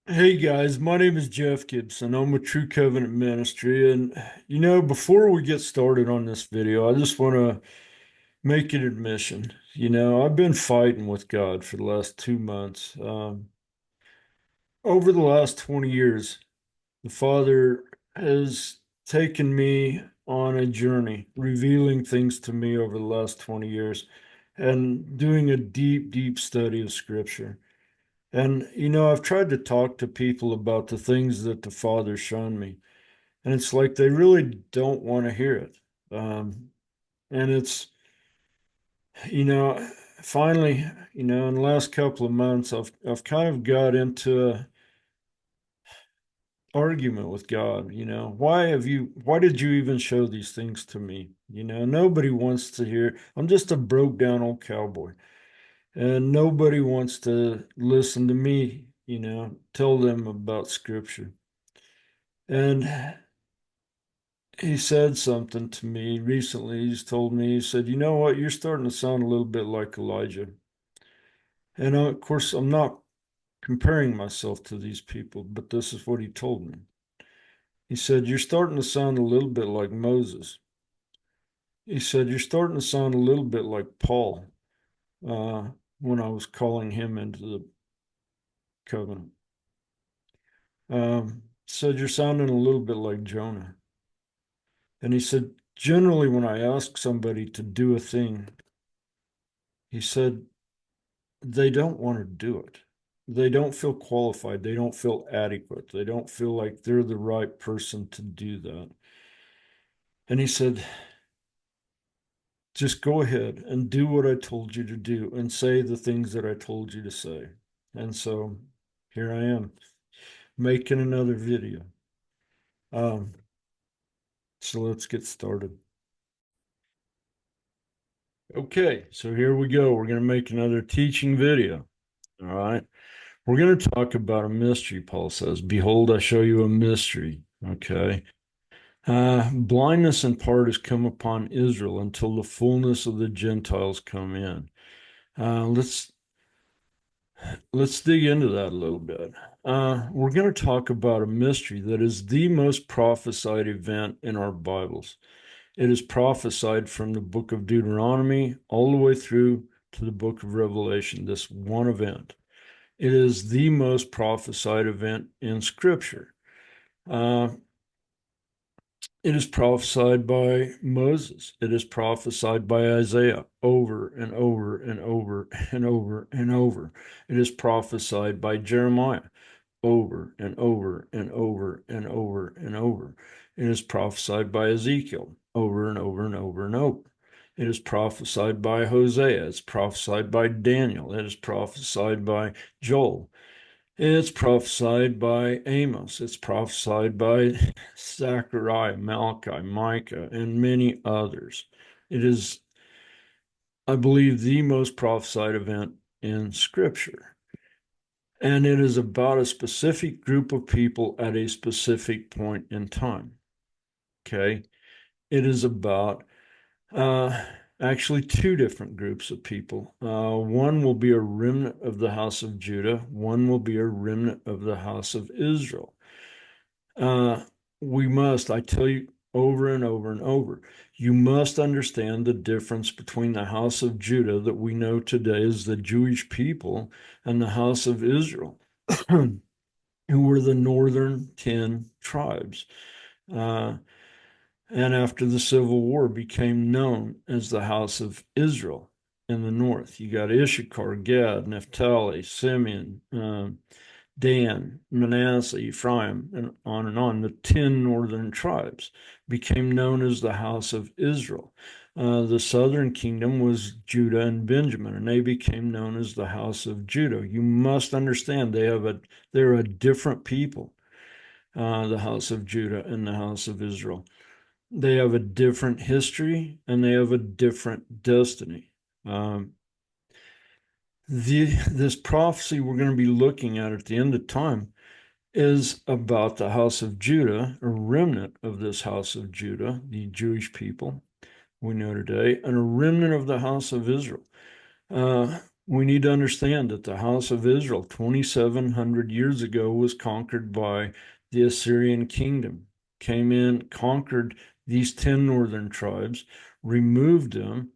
Hey guys, my name is Jeff Gibson. I'm with True Covenant Ministry. And, before we get started on this video, I just want to make an admission. I've been fighting with God for the last 2 months. Over the last 20 years, the Father has taken me on a journey, revealing things to me over the last 20 years and doing a deep, deep study of Scripture. And, I've tried to talk to people about the things that the Father's shown me, and it's like they really don't want to hear it. And it's, you know, finally, in the last couple of months, I've kind of got into a argument with God. Why did you even show these things to me? Nobody wants to hear. I'm just a broke down old cowboy. And nobody wants to listen to me, tell them about scripture. And he said something to me recently. He's told me, he said, you know what, you're starting to sound a little bit like Elijah. And of course, I'm not comparing myself to these people, but this is what he told me. He said, you're starting to sound a little bit like Moses. He said, you're starting to sound a little bit like Paul uh, when I was calling him into the covenant. Said you're sounding a little bit like Jonah. And he said, generally, when I ask somebody to do a thing, he said, they don't want to do it. They don't feel qualified. They don't feel adequate. They don't feel like they're the right person to do that. And he said, just go ahead and do what I told you to do and say the things that I told you to say. And so here I am making another video. Um, so let's get started. Okay, so here we go. We're going to make another teaching video. All right. We're going to talk about a mystery, Paul says. Behold, I show you a mystery. Okay. Blindness in part has come upon Israel until the fullness of the Gentiles come in. Uh, let's let's dig into that a little bit. We're going to talk about a mystery that is the most prophesied event in our Bibles. It is prophesied from the book of Deuteronomy all the way through to the book of Revelation, this one event. It is the most prophesied event in Scripture. Uh, it is prophesied by Moses. It is prophesied by Isaiah over and over and over and over and over. It is prophesied by Jeremiah over and over and over and over and over. It is prophesied by Ezekiel over and over and over and over. It is prophesied by Hosea. It's prophesied by Daniel. It is prophesied by Joel. It's prophesied by Amos. It's prophesied by Zechariah, Malachi, Micah, and many others. It is, I believe, the most prophesied event in Scripture. And it is about a specific group of people at a specific point in time. Okay. It is about uh, actually two different groups of people. One will be a remnant of the house of Judah, one will be a remnant of the house of Israel. Uh, I tell you over and over and over, you must understand the difference between the house of Judah that we know today as the Jewish people and the house of Israel, who were the northern 10 tribes. Uh, and after the Civil War became known as the house of Israel in the north. You got Issachar, Gad, Naphtali, Simeon, Dan, Manasseh, Ephraim, and on and on. The 10 northern tribes became known as the house of Israel. The southern kingdom was Judah and Benjamin, and they became known as the house of Judah. You must understand they're a different people, the house of Judah and the house of Israel. They have a different history and they have a different destiny. Um, this prophecy we're going to be looking at the end of time is about the house of Judah, a remnant of this house of Judah, the Jewish people we know today, and a remnant of the house of Israel. We need to understand that the house of Israel 2,700 years ago was conquered by the Assyrian kingdom, came in, conquered these 10 northern tribes, removed them.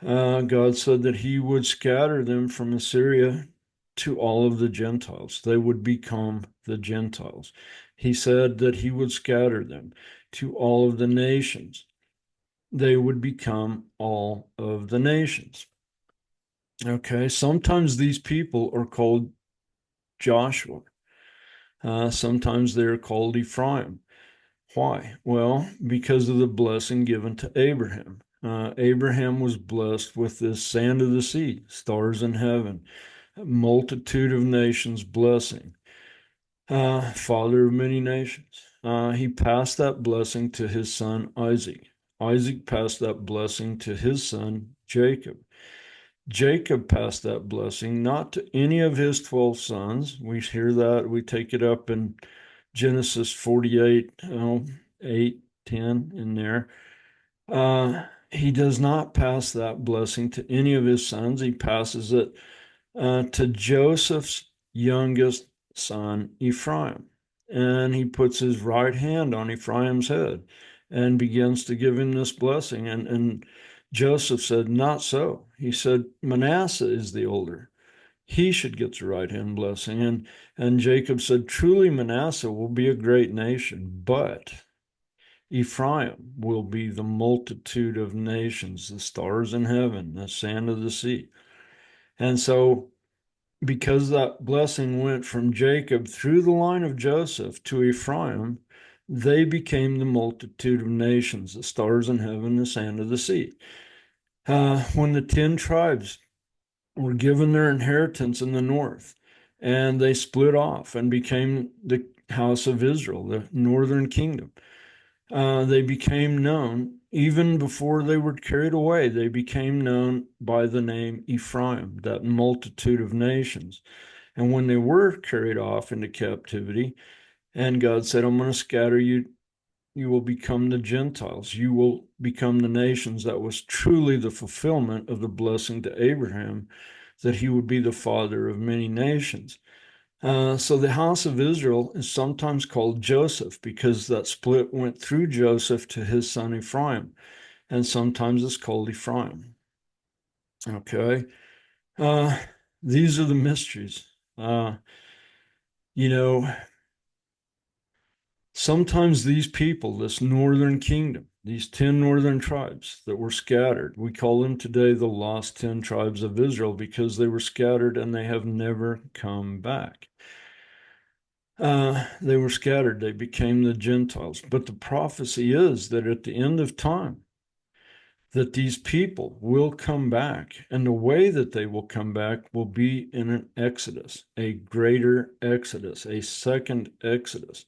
God said that he would scatter them from Assyria to all of the Gentiles. They would become the Gentiles. He said that he would scatter them to all of the nations. They would become all of the nations. Okay, sometimes these people are called Joshua. Sometimes they're called Ephraim. Why? Well, because of the blessing given to Abraham. Abraham was blessed with the sand of the sea, stars in heaven, a multitude of nations blessing, father of many nations. He passed that blessing to his son Isaac. Isaac passed that blessing to his son Jacob. Jacob passed that blessing not to any of his 12 sons. We hear that. We take it up in Genesis 48, 8, 10 in there. He does not pass that blessing to any of his sons. He passes it to Joseph's youngest son, Ephraim. And he puts his right hand on Ephraim's head and begins to give him this blessing. And Joseph said, not so. He said, Manasseh is the older. He should get the right hand blessing. And Jacob said, truly Manasseh will be a great nation, but Ephraim will be the multitude of nations, the stars in heaven, the sand of the sea. And so, because that blessing went from Jacob through the line of Joseph to Ephraim, they became the multitude of nations, the stars in heaven, the sand of the sea. When the 10 tribes were given their inheritance in the north, and they split off and became the house of Israel, the northern kingdom. They became known, even before they were carried away, they became known by the name Ephraim, that multitude of nations. And when they were carried off into captivity, and God said, I'm going to scatter you, you will become the Gentiles. You will become the nations. That was truly the fulfillment of the blessing to Abraham, that he would be the father of many nations. So the house of Israel is sometimes called Joseph because that split went through Joseph to his son Ephraim, and sometimes it's called Ephraim. Okay. Uh, these are the mysteries. Uh, you know, sometimes these people, this northern kingdom, these 10 northern tribes that were scattered, we call them today the lost 10 tribes of Israel because they were scattered and they have never come back. They were scattered, they became the Gentiles. But the prophecy is that at the end of time, that these people will come back, and the way that they will come back will be in an exodus, a greater exodus, a second exodus.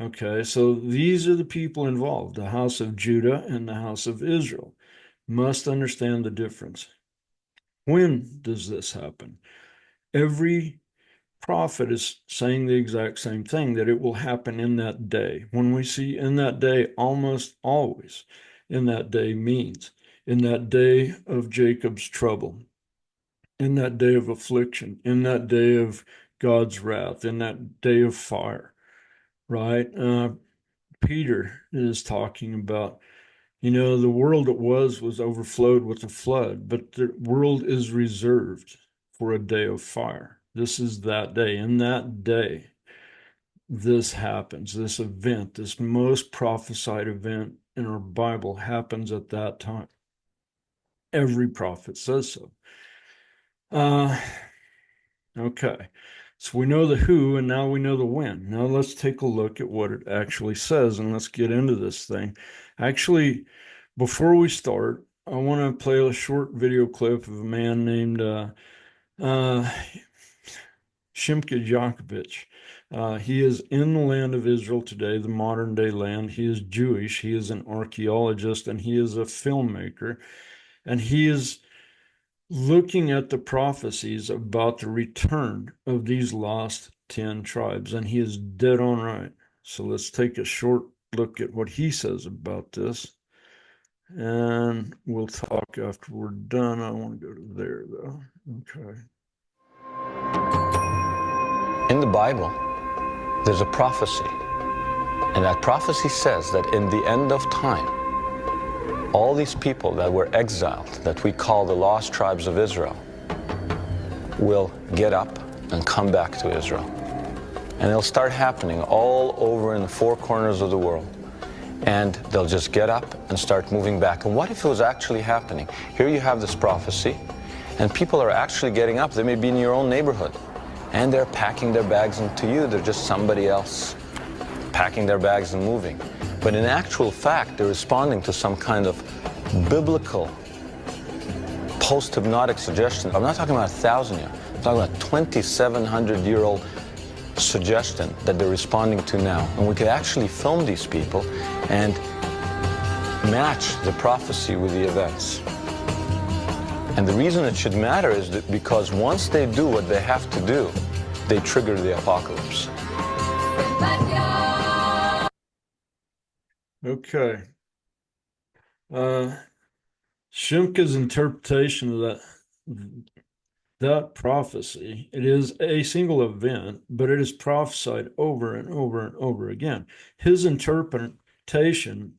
Okay, so these are the people involved. The house of Judah and the house of Israel must understand the difference. When does this happen? Every prophet is saying the exact same thing, that it will happen in that day. When we see in that day, almost always in that day means in that day of Jacob's trouble, in that day of affliction, in that day of God's wrath, in that day of fire, right? Peter is talking about, the world it was overflowed with a flood, but the world is reserved for a day of fire. This is that day. In that day, this happens. This event, this most prophesied event in our Bible happens at that time. Every prophet says so. Okay. So we know the who, and now we know the when. Now let's take a look at what it actually says, and let's get into this thing. Actually, before we start, I want to play a short video clip of a man named Shimka Jakovich. He is in the land of Israel today, the modern day land. He is Jewish. He is an archaeologist, and he is a filmmaker. And he is looking at the prophecies about the return of these lost 10 tribes, and he is dead on right. So let's take a short look at what he says about this. And we'll talk after we're done. I want to go to there, though. Okay. In the Bible, there's a prophecy. And that prophecy says that in the end of time, all these people that were exiled, that we call the lost tribes of Israel, will get up and come back to Israel. And it'll start happening all over in the four corners of the world. And they'll just get up and start moving back. And what if it was actually happening? Here you have this prophecy, and people are actually getting up. They may be in your own neighborhood, and they're packing their bags, and to you, they're just somebody else packing their bags and moving. But in actual fact, they're responding to some kind of biblical post-hypnotic suggestion. I'm not talking about 1,000 years. I'm talking about 2,700-year-old suggestion that they're responding to now. And we could actually film these people and match the prophecy with the events. And the reason it should matter is that because once they do what they have to do, they trigger the apocalypse. Okay. Shimka's interpretation of that prophecy, it is a single event, but it is prophesied over and over and over again. His interpretation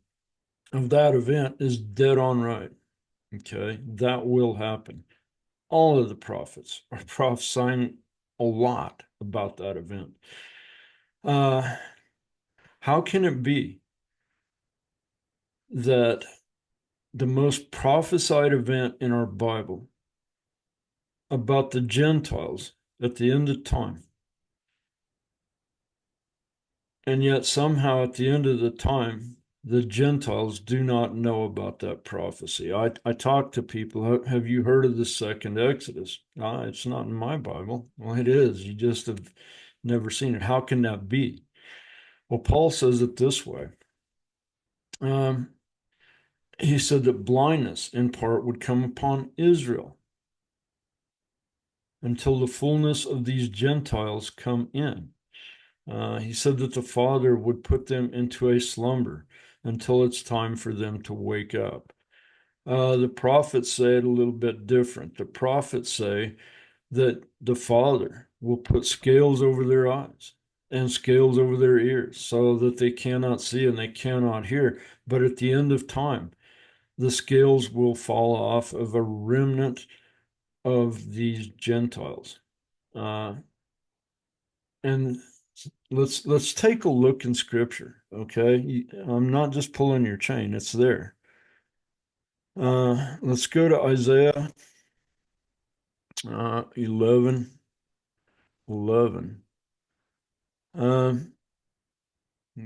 of that event is dead on right. Okay, that will happen. All of the prophets are prophesying a lot about that event. How can it be that the most prophesied event in our Bible about the Gentiles at the end of time, and yet somehow at the end of the time, the Gentiles do not know about that prophecy? I talk to people, have you heard of the second Exodus? It's not in my Bible. Well, it is. You just have never seen it. How can that be? Well, Paul says it this way. He said that blindness in part would come upon Israel until the fullness of these Gentiles come in. He said that the Father would put them into a slumber until it's time for them to wake up. The prophets say it a little bit different. The prophets say that the Father will put scales over their eyes and scales over their ears so that they cannot see and they cannot hear. But at the end of time, the scales will fall off of a remnant of these Gentiles. And let's take a look in Scripture, okay? I'm not just pulling your chain, it's there. Let's go to Isaiah 11.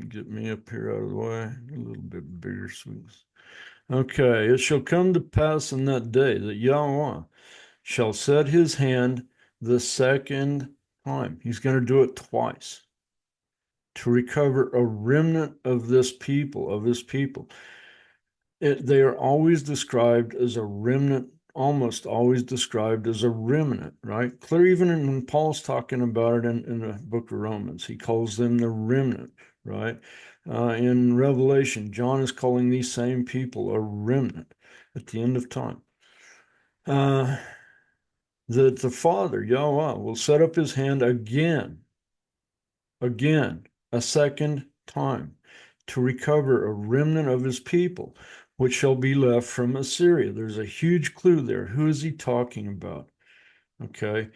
Get me up here out of the way. A little bit bigger swings. Okay, it shall come to pass in that day that Yahweh shall set his hand the second time. He's going to do it twice to recover a remnant of this people, of his people. They are always described as a remnant, almost always described as a remnant, right? Clear, even when Paul's talking about it in the book of Romans, he calls them the remnant, right? In Revelation, John is calling these same people a remnant at the end of time. That the Father, Yahweh, will set up his hand again, a second time, to recover a remnant of his people, which shall be left from Assyria. There's a huge clue there. Who is he talking about? Okay.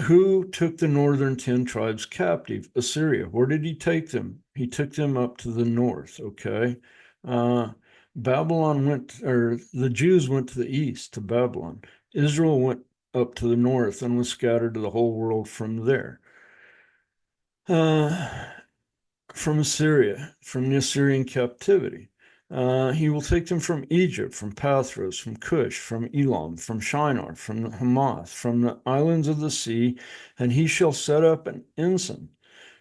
Who took the northern 10 tribes captive? Assyria. Where did he take them? He took them up to the north. Okay. Babylon went, or the Jews went to the east, to Babylon. Israel went up to the north and was scattered to the whole world from there. From Assyria, from the Assyrian captivity. He will take them from Egypt, from Pathros, from Cush, from Elam, from Shinar, from Hamath, from the islands of the sea, and he shall set up an ensign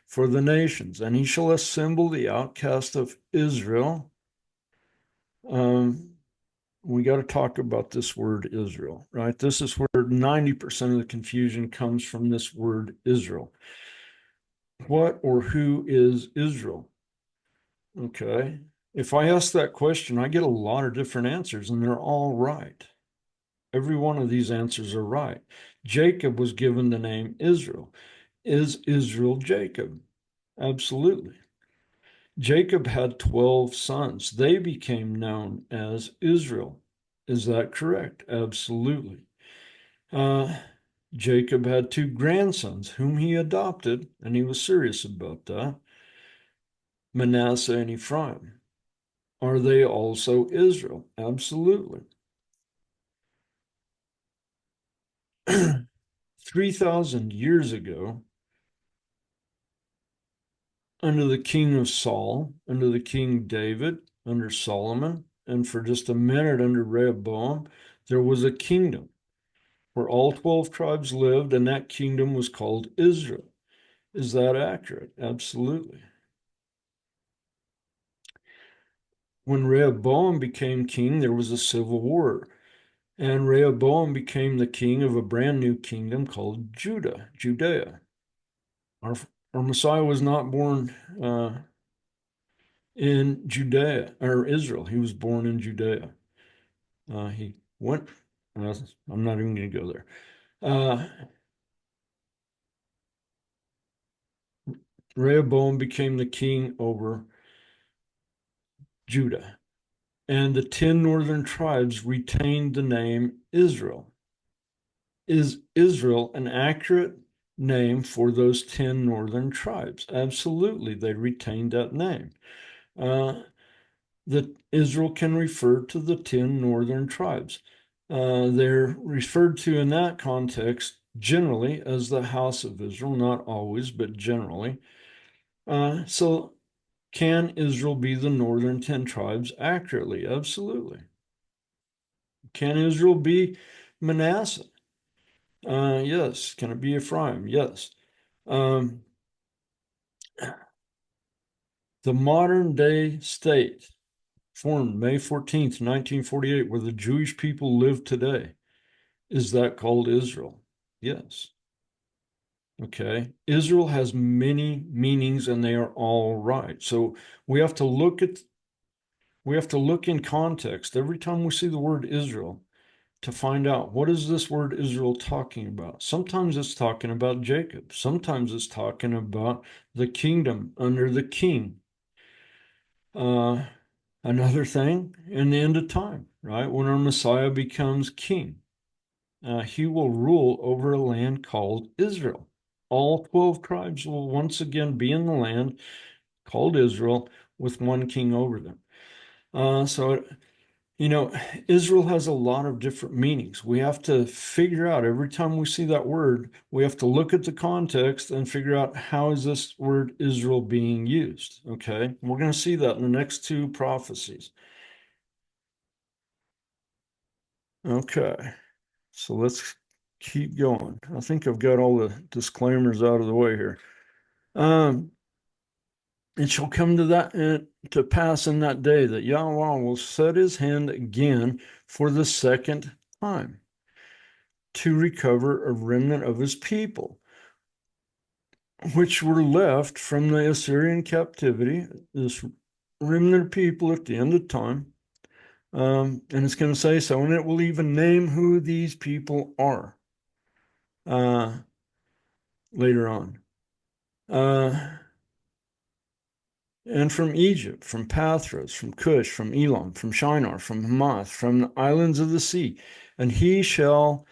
for the nations, and he shall assemble the outcast of Israel. We got to talk about this word Israel, right? This is where 90% of the confusion comes from, this word Israel. What or who is Israel? Okay. If I ask that question, I get a lot of different answers, and they're all right. Every one of these answers are right. Jacob was given the name Israel. Is Israel Jacob? Absolutely. Jacob had 12 sons. They became known as Israel. Is that correct? Absolutely. Uh, Jacob had two grandsons whom he adopted, and he was serious about that, Manasseh and Ephraim. Are they also Israel? Absolutely. 3,000 years ago, under the king of Saul, under the king David, under Solomon, and for just a minute under Rehoboam, there was a kingdom where all 12 tribes lived, and that kingdom was called Israel. Is that accurate? Absolutely. When Rehoboam became king, there was a civil war, and Rehoboam became the king of a brand new kingdom called Judea. Our, our Messiah was not born in Judea or Israel. He was born in Judea. He went, I'm not even going to go there. Uh, Rehoboam became the king over Judah, and the 10 northern tribes retained the name Israel. Is Israel an accurate name for those 10 northern tribes? Absolutely, they retained that name. That Israel can refer to the 10 northern tribes. They're referred to in that context generally as the house of Israel, not always, but generally. So, can Israel be the northern 10 tribes accurately? Absolutely. Can Israel be Manasseh? Yes. Can it be Ephraim? Yes. Um, the modern day state formed May 14th, 1948, where the Jewish people live today. Is that called Israel? Yes. Okay. Israel has many meanings and they are all right. So we have to look at we have to look in context every time we see the word Israel to find out what is this word Israel talking about. Sometimes it's talking about Jacob. Sometimes it's talking about the kingdom under the king. Another thing in the end of time, right? When our Messiah becomes king, he will rule over a land called Israel. All 12 tribes will once again be in the land called Israel with one king over them. So, you know, Israel has a lot of different meanings. We have to figure out every time we see that word, we have to look at the context and figure out how is this word Israel being used. Okay. We're going to see that in the next two prophecies. Okay. So let's keep going. I think I've got all the disclaimers out of the way here. Um, it shall come to that to pass in that day that Yahweh will set his hand again for the second time to recover a remnant of his people, which were left from the Assyrian captivity, this remnant of people at the end of time. And it's going to say so, and it will even name who these people are later on. And from Egypt, from Pathros, from Cush, from Elam, from Shinar, from Hamath, from the islands of the sea. And he shall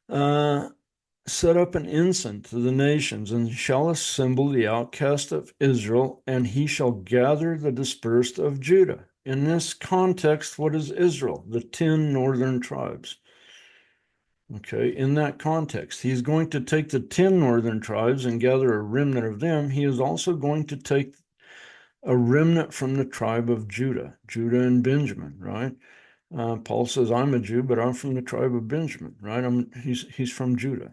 set up an ensign to the nations, and shall assemble the outcast of Israel, and he shall gather the dispersed of Judah. In this context, what is Israel? The 10 northern tribes. Okay, in that context, he's going to take the 10 northern tribes and gather a remnant of them. He is also going to take a remnant from the tribe of Judah and Benjamin, right? Paul says, I'm a Jew, but I'm from the tribe of Benjamin, right? He's from Judah.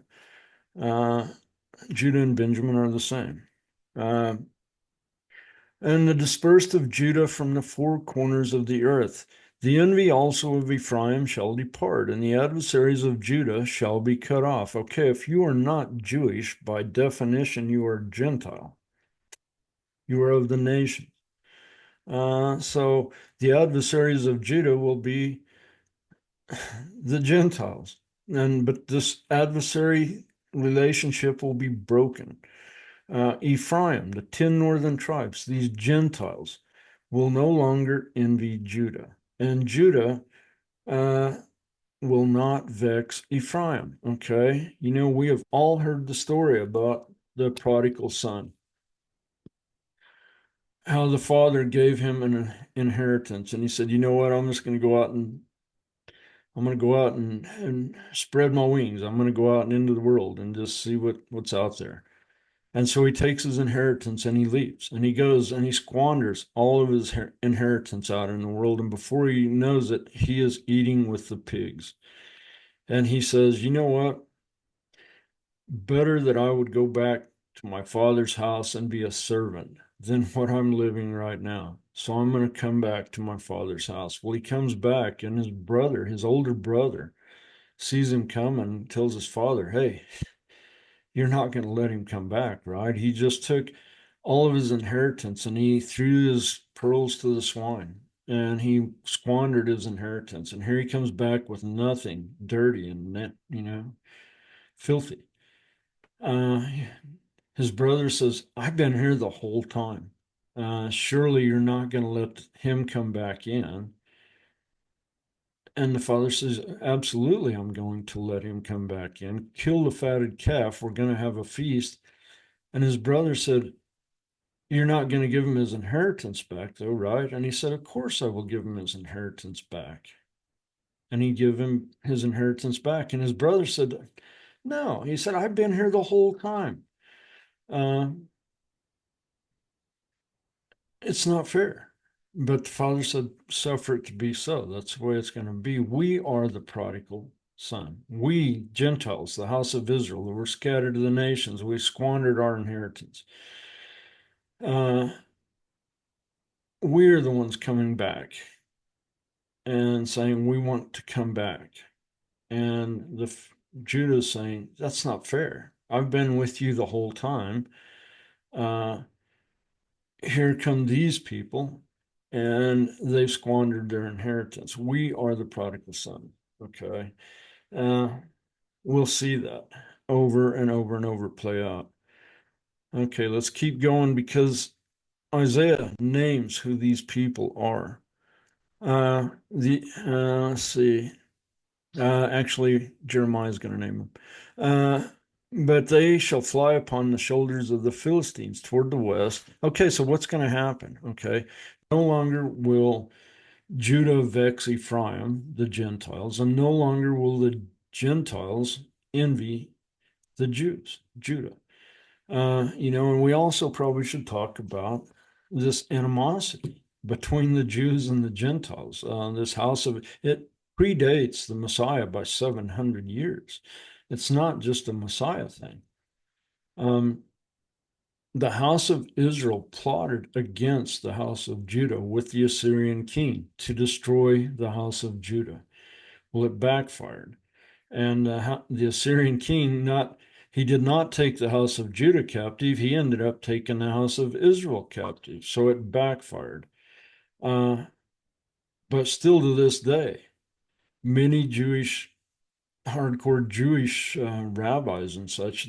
Judah and Benjamin are the same. And the dispersed of Judah from the four corners of the earth. The envy also of Ephraim shall depart, and the adversaries of Judah shall be cut off. Okay, if you are not Jewish, by definition, you are Gentile. You are of the nations. So the adversaries of Judah will be the Gentiles. But this adversary relationship will be broken. Ephraim, the 10 northern tribes, these Gentiles, will no longer envy Judah. And Judah will not vex Ephraim. Okay. We have all heard the story about the prodigal son, how the father gave him an inheritance. And he said, you know what? I'm going to go out and spread my wings. I'm going to go out and into the world and just see what's out there. And so he takes his inheritance and he leaves and he goes and he squanders all of his inheritance out in the world. And before he knows it, he is eating with the pigs. And he says, you know what? Better that I would go back to my father's house and be a servant than what I'm living right now. So I'm going to come back to my father's house. Well, he comes back and his older brother, sees him come and tells his father, hey, you're not going to let him come back, right? He just took all of his inheritance and he threw his pearls to the swine and he squandered his inheritance. And here he comes back with nothing, dirty and, filthy. Uh, his brother says, I've been here the whole time. Surely you're not going to let him come back in. And the father says, absolutely, I'm going to let him come back in. Kill the fatted calf. We're going to have a feast. And his brother said, you're not going to give him his inheritance back, though, right? And he said, of course I will give him his inheritance back. And he gave him his inheritance back. And his brother said, no. He said, I've been here the whole time. Uh, it's not fair. But the father said, suffer it to be so. That's the way it's going to be. We are the prodigal son. We, Gentiles, the house of Israel, that were scattered to the nations, we squandered our inheritance. We're the ones coming back and saying, we want to come back. And Judah's saying, that's not fair. I've been with you the whole time. Here come these people and they've squandered their inheritance. We are the prodigal son. Okay. Uh, we'll see that over and over and over play out. Okay, let's keep going because Isaiah names who these people are. Let's see. Actually, Jeremiah is going to name them. But they shall fly upon the shoulders of the Philistines toward the west. Okay, so what's going to happen? Okay, no longer will Judah vex Ephraim, the Gentiles, and no longer will the Gentiles envy the Jews, Judah. And we also probably should talk about this animosity between the Jews and the Gentiles. This house of it predates the Messiah by 700 years. It's not just a Messiah thing. The house of Israel plotted against the house of Judah with the Assyrian king to destroy the house of Judah. Well, it backfired. And the Assyrian king he did not take the house of Judah captive. He ended up taking the house of Israel captive. So it backfired. But still to this day, many hardcore Jewish rabbis and such,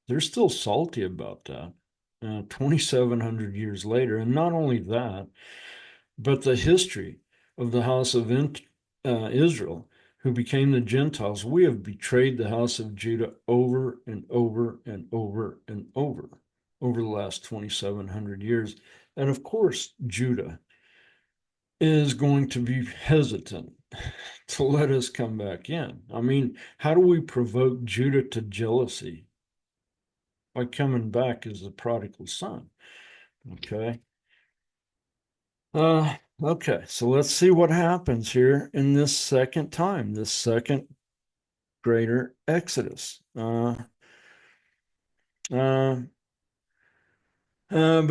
they're still salty about that 2,700 years later. And not only that, but the history of the house of Israel, who became the Gentiles. We have betrayed the house of Judah over and over and over and over the last 2,700 years. And of course, Judah is going to be hesitant to let us come back in. I mean, how do we provoke Judah to jealousy? By coming back as the prodigal son. Okay. Okay, so let's see what happens here in this second time, this second greater Exodus. But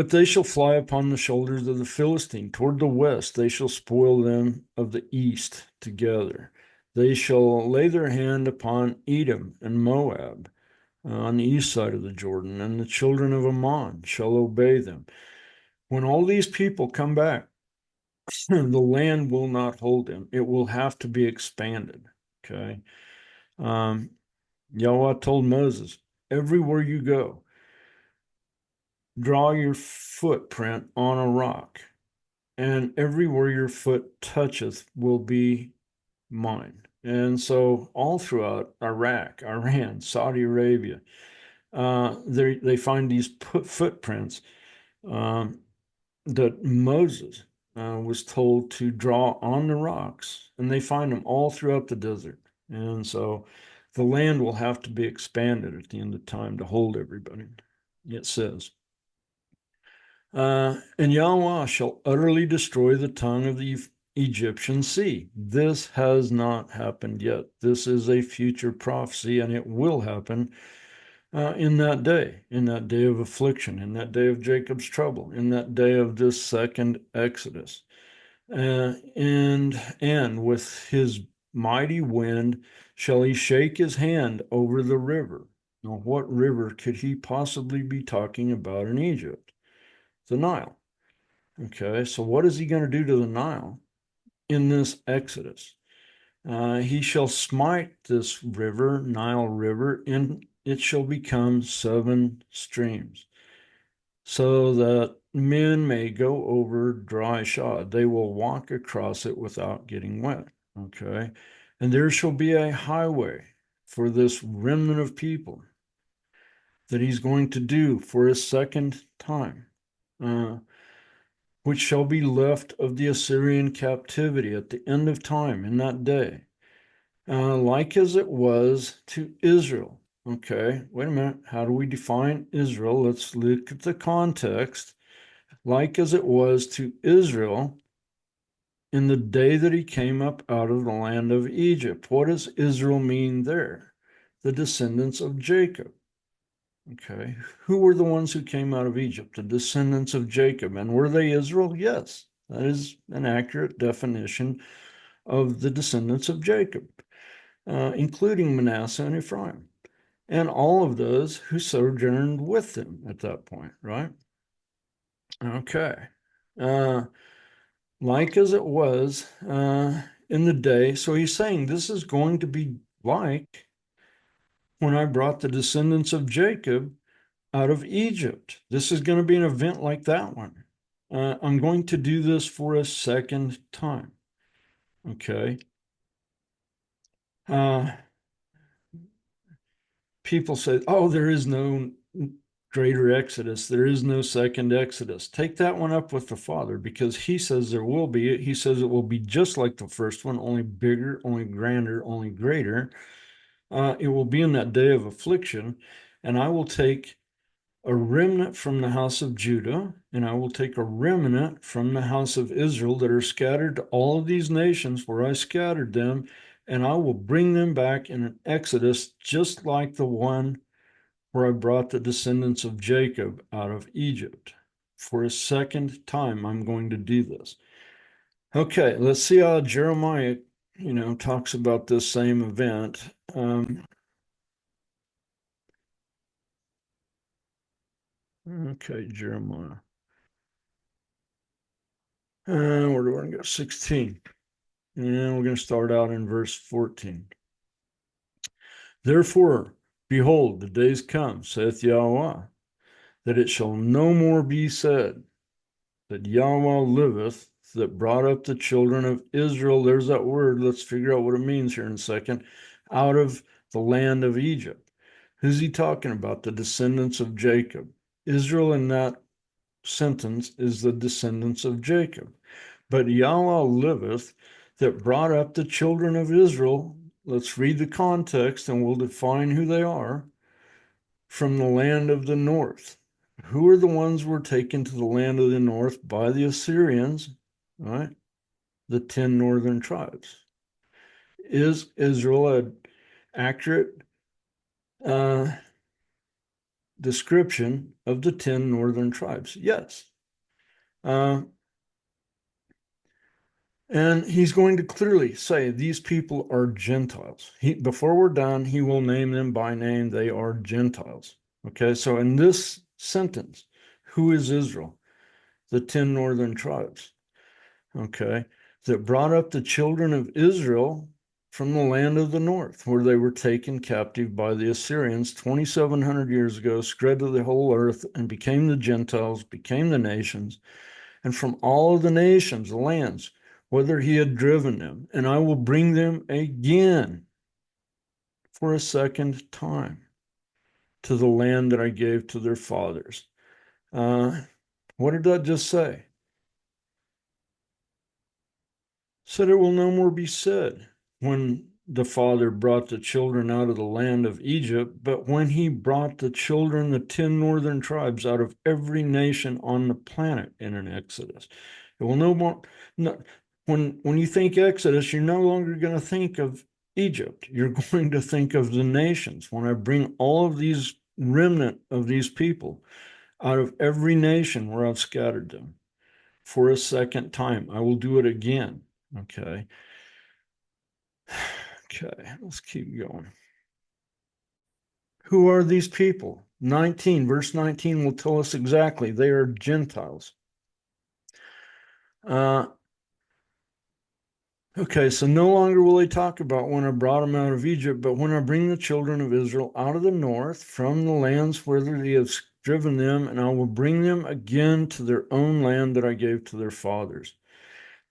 they shall fly upon the shoulders of the Philistine toward the west. They shall spoil them of the east together. They shall lay their hand upon Edom and Moab on the east side of the Jordan, and the children of Ammon shall obey them. When all these people come back, the land will not hold him. It will have to be expanded. Okay. Yahweh told Moses, everywhere you go, draw your footprint on a rock, and everywhere your foot toucheth will be mine. And so all throughout Iraq, Iran, Saudi Arabia, they find these footprints um, that Moses was told to draw on the rocks, and they find them all throughout the desert. And so the land will have to be expanded at the end of time to hold everybody, it says. And Yahweh shall utterly destroy the tongue of the Egyptian sea. This has not happened yet. This is a future prophecy, and it will happen in that day of affliction, in that day of Jacob's trouble, in that day of this second Exodus. And with his mighty wind shall he shake his hand over the river. Now, what river could he possibly be talking about in Egypt? The Nile. Okay, so what is he going to do to the Nile in this Exodus? He shall smite this river, Nile River, and it shall become 7 streams, so that men may go over dry shod. They will walk across it without getting wet. Okay, and there shall be a highway for this remnant of people that he's going to do for a second time. Which shall be left of the Assyrian captivity at the end of time in that day, like as it was to Israel. Okay, wait a minute. How do we define Israel? Let's look at the context. Like as it was to Israel in the day that he came up out of the land of Egypt. What does Israel mean there? The descendants of Jacob. Okay, who were the ones who came out of Egypt? The descendants of Jacob. And were they Israel? Yes, that is an accurate definition of the descendants of Jacob, including Manasseh and Ephraim, and all of those who sojourned with them at that point, right? Okay. Like as it was in the day. So he's saying this is going to be like when I brought the descendants of Jacob out of Egypt. This is going to be an event like that one. I'm going to do this for a second time. Okay. People say, oh, there is no greater Exodus. There is no second Exodus. Take that one up with the Father, because he says there will be. He says it will be just like the first one, only bigger, only grander, only greater. It will be in that day of affliction, and I will take a remnant from the house of Judah, and I will take a remnant from the house of Israel that are scattered to all of these nations where I scattered them, and I will bring them back in an exodus just like the one where I brought the descendants of Jacob out of Egypt. For a second time, I'm going to do this. Okay, let's see how Jeremiah, talks about this same event. Okay, Jeremiah. Where do I go? 16. And we're going to start out in verse 14. Therefore, behold, the days come, saith Yahweh, that it shall no more be said that Yahweh liveth, that brought up the children of Israel. There's that word. Let's figure out what it means here in a second. Out of the land of Egypt. Who's he talking about? The descendants of Jacob. Israel in that sentence is the descendants of Jacob. But Yahweh liveth, that brought up the children of Israel. Let's read the context and we'll define who they are. From the land of the north. Who are the ones who were taken to the land of the north by the Assyrians? Right? The 10 northern tribes. Is Israel an accurate description of the 10 northern tribes? Yes. And he's going to clearly say these people are Gentiles. Before we're done, he will name them by name. They are Gentiles. Okay, so in this sentence, who is Israel? the 10 northern tribes, okay, that brought up the children of Israel from the land of the north, where they were taken captive by the Assyrians 2,700 years ago, spread to the whole earth, and became the Gentiles, became the nations, and from all of the nations, the lands, whither he had driven them. And I will bring them again for a second time to the land that I gave to their fathers. What did that just say? Said it will no more be said when the father brought the children out of the land of Egypt, but when he brought the children, the 10 northern tribes, out of every nation on the planet in an Exodus. It will no more, no, when you think Exodus, you're no longer going to think of Egypt. You're going to think of the nations. When I bring all of these remnant of these people out of every nation where I've scattered them for a second time, I will do it again. Okay. Okay, let's keep going. Who are these people? 19, verse 19 will tell us exactly. They are Gentiles. Okay, so no longer will they talk about when I brought them out of Egypt, but when I bring the children of Israel out of the north from the lands whither he has driven them, and I will bring them again to their own land that I gave to their fathers.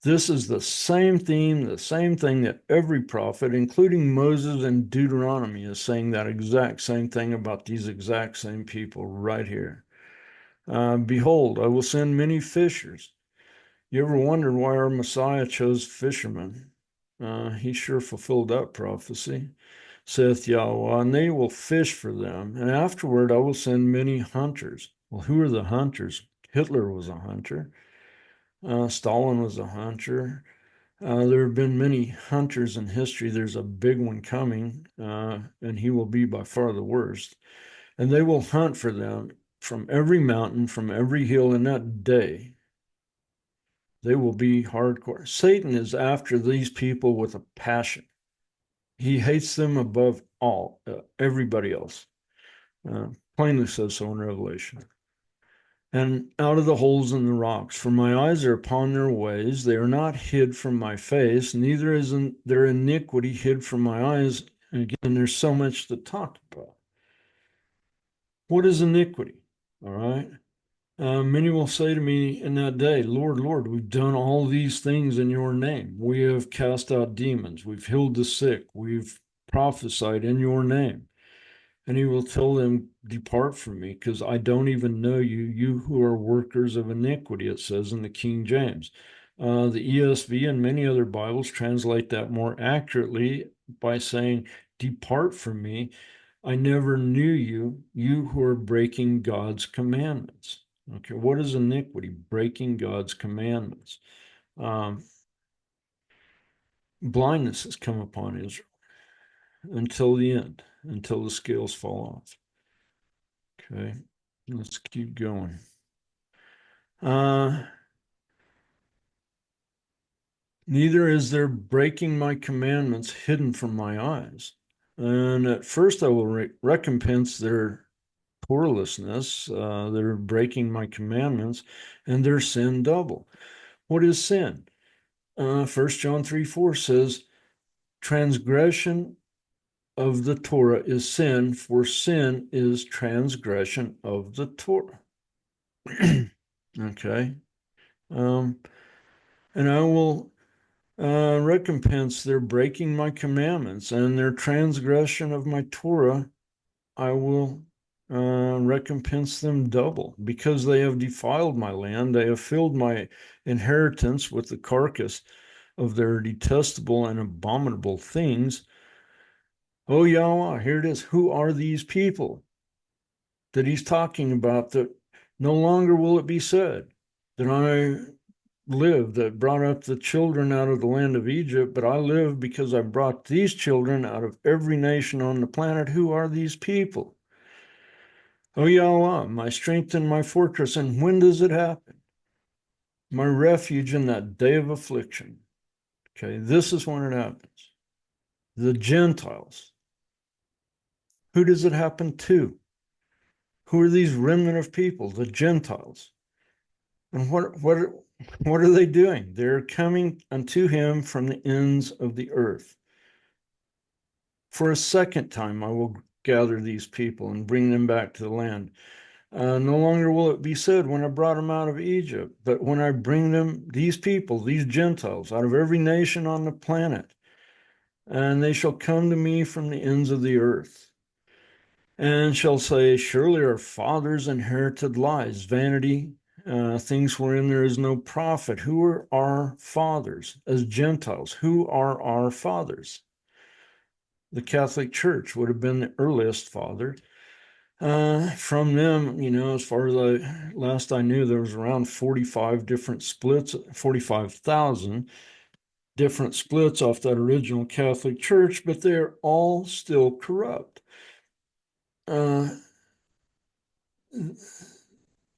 This is the same theme, the same thing that every prophet, including Moses and Deuteronomy, is saying that exact same thing about these exact same people right here. Behold, I will send many fishers. You ever wondered why our Messiah chose fishermen? He sure fulfilled that prophecy, saith Yahweh, and they will fish for them. And afterward I will send many hunters. Well, who are the hunters? Hitler was a hunter. Stalin was a hunter. There have been many hunters in history. There's a big one coming, and he will be by far the worst. And they will hunt for them from every mountain, from every hill in that day. They will be hardcore. Satan is after these people with a passion. He hates them above all, everybody else. Plainly says so in Revelation. And out of the holes in the rocks, for my eyes are upon their ways. They are not hid from my face, neither is their iniquity hid from my eyes. And again, there's so much to talk about. What is iniquity? All right. Many will say to me in that day, Lord, Lord, we've done all these things in your name. We have cast out demons. We've healed the sick. We've prophesied in your name. And he will tell them, depart from me, because I don't even know you, you who are workers of iniquity, it says in the King James. The ESV and many other Bibles translate that more accurately by saying, depart from me. I never knew you, you who are breaking God's commandments. Okay, what is iniquity? Breaking God's commandments. Blindness has come upon Israel until the end, until the scales fall off. Okay, let's keep going. Neither is there breaking my commandments hidden from my eyes. And at first I will recompense their powerlessness, their breaking my commandments, and their sin double. What is sin? 1 John 3:4 says, transgression of the Torah is sin, for sin is transgression of the Torah. Okay. And I will recompense their breaking my commandments and their transgression of my Torah. I will recompense them double, because they have defiled my land. They have filled my inheritance with the carcass of their detestable and abominable things. Oh, Yahweh, here it is. Who are these people that he's talking about? That no longer will it be said that I live, that brought up the children out of the land of Egypt, but I live because I brought these children out of every nation on the planet. Who are these people? Oh, Yahweh, my strength and my fortress. And when does it happen? My refuge in that day of affliction. Okay, this is when it happens. The Gentiles. Who does it happen to? Who are these remnant of people? The Gentiles. And what are they doing? They're coming unto him from the ends of the earth. For a second time I will gather these people and bring them back to the land. No longer will it be said when I brought them out of Egypt, but when I bring them, these people, these Gentiles, out of every nation on the planet, and they shall come to me from the ends of the earth, and shall say, surely our fathers inherited lies, vanity, things wherein there is no profit. Who are our fathers as Gentiles? Who are our fathers? The Catholic Church would have been the earliest father. From them, as far as last I knew, there was around 45 different splits, 45,000 different splits off that original Catholic Church, but they're all still corrupt.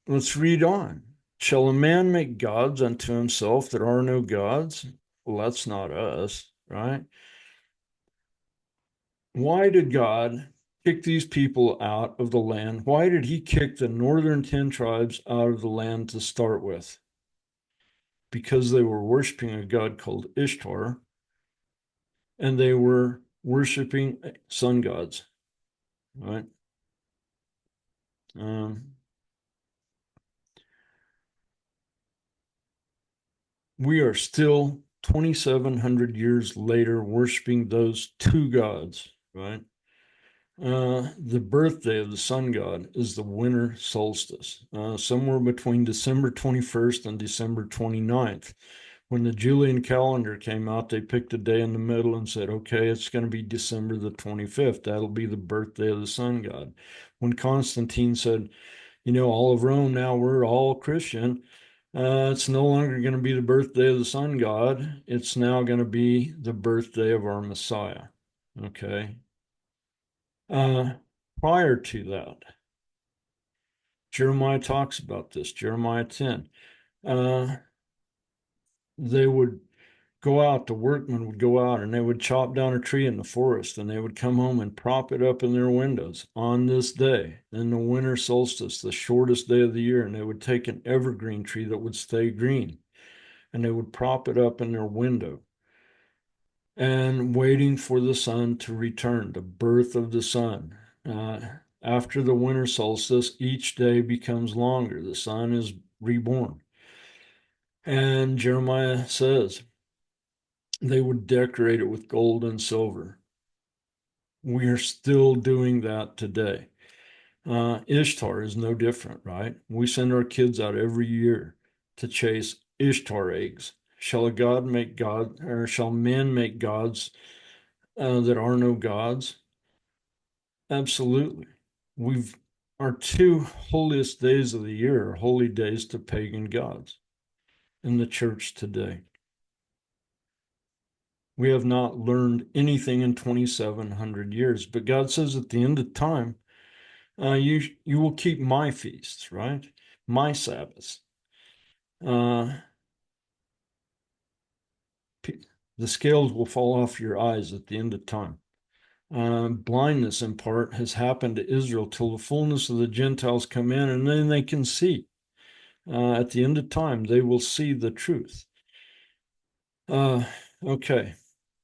Let's read on. Shall a man make gods unto himself that are no gods? Well, that's not us, right? Why did God kick these people out of the land? Why did he kick the northern 10 tribes out of the land to start with? Because they were worshiping a god called Ishtar, and they were worshiping sun gods, right? We are still 2,700 years later worshiping those two gods, right? The birthday of the sun god is the winter solstice, somewhere between December 21st and December 29th. When the Julian calendar came out, they picked a day in the middle and said, okay, it's going to be December the 25th. That'll be the birthday of the sun god. When Constantine said, all of Rome now, we're all Christian, it's no longer going to be the birthday of the sun god. It's now going to be the birthday of our Messiah. Okay. Prior to that, Jeremiah talks about this, Jeremiah 10. They would go out, the workmen would go out and they would chop down a tree in the forest and they would come home and prop it up in their windows on this day, in the winter solstice, the shortest day of the year. And they would take an evergreen tree that would stay green and they would prop it up in their window and waiting for the sun to return, the birth of the sun. After the winter solstice, each day becomes longer. The sun is reborn. And Jeremiah says they would decorate it with gold and silver. We are still doing that today. Ishtar is no different, right? We send our kids out every year to chase Ishtar eggs. Shall a god make God, or shall men make gods that are no gods? Absolutely. We've Our two holiest days of the year are holy days to pagan gods in the church today. We have not learned anything in 2,700 years, but God says at the end of time, you will keep my feasts, right? My Sabbaths. Uh, the scales will fall off your eyes at the end of time. Blindness in part has happened to Israel till the fullness of the Gentiles come in, and then they can see. At the end of time, they will see the truth. Okay,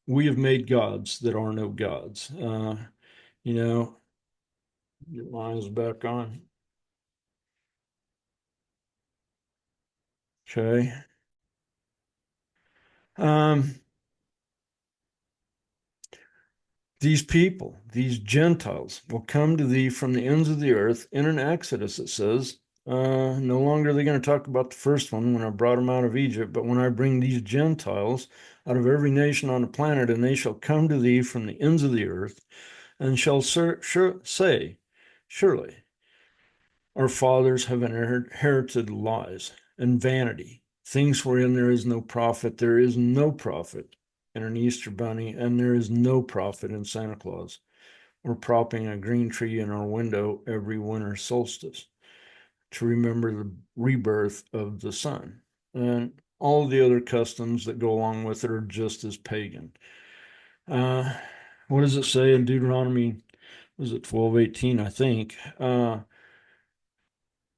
we have made gods that are no gods. You know, get my eyes back on. Okay. Um, these people, these Gentiles, will come to thee from the ends of the earth. In an Exodus, it says, no longer are they going to talk about the first one when I brought them out of Egypt, but when I bring these Gentiles out of every nation on the planet, and they shall come to thee from the ends of the earth, and shall say, surely our fathers have inherited lies and vanity, things wherein there is no profit. There is no profit in an Easter bunny, and there is no profit in Santa Claus. We're propping a green tree in our window every winter solstice to remember the rebirth of the sun. And all the other customs that go along with it are just as pagan. What does it say in Deuteronomy? Was it 12:18? I think.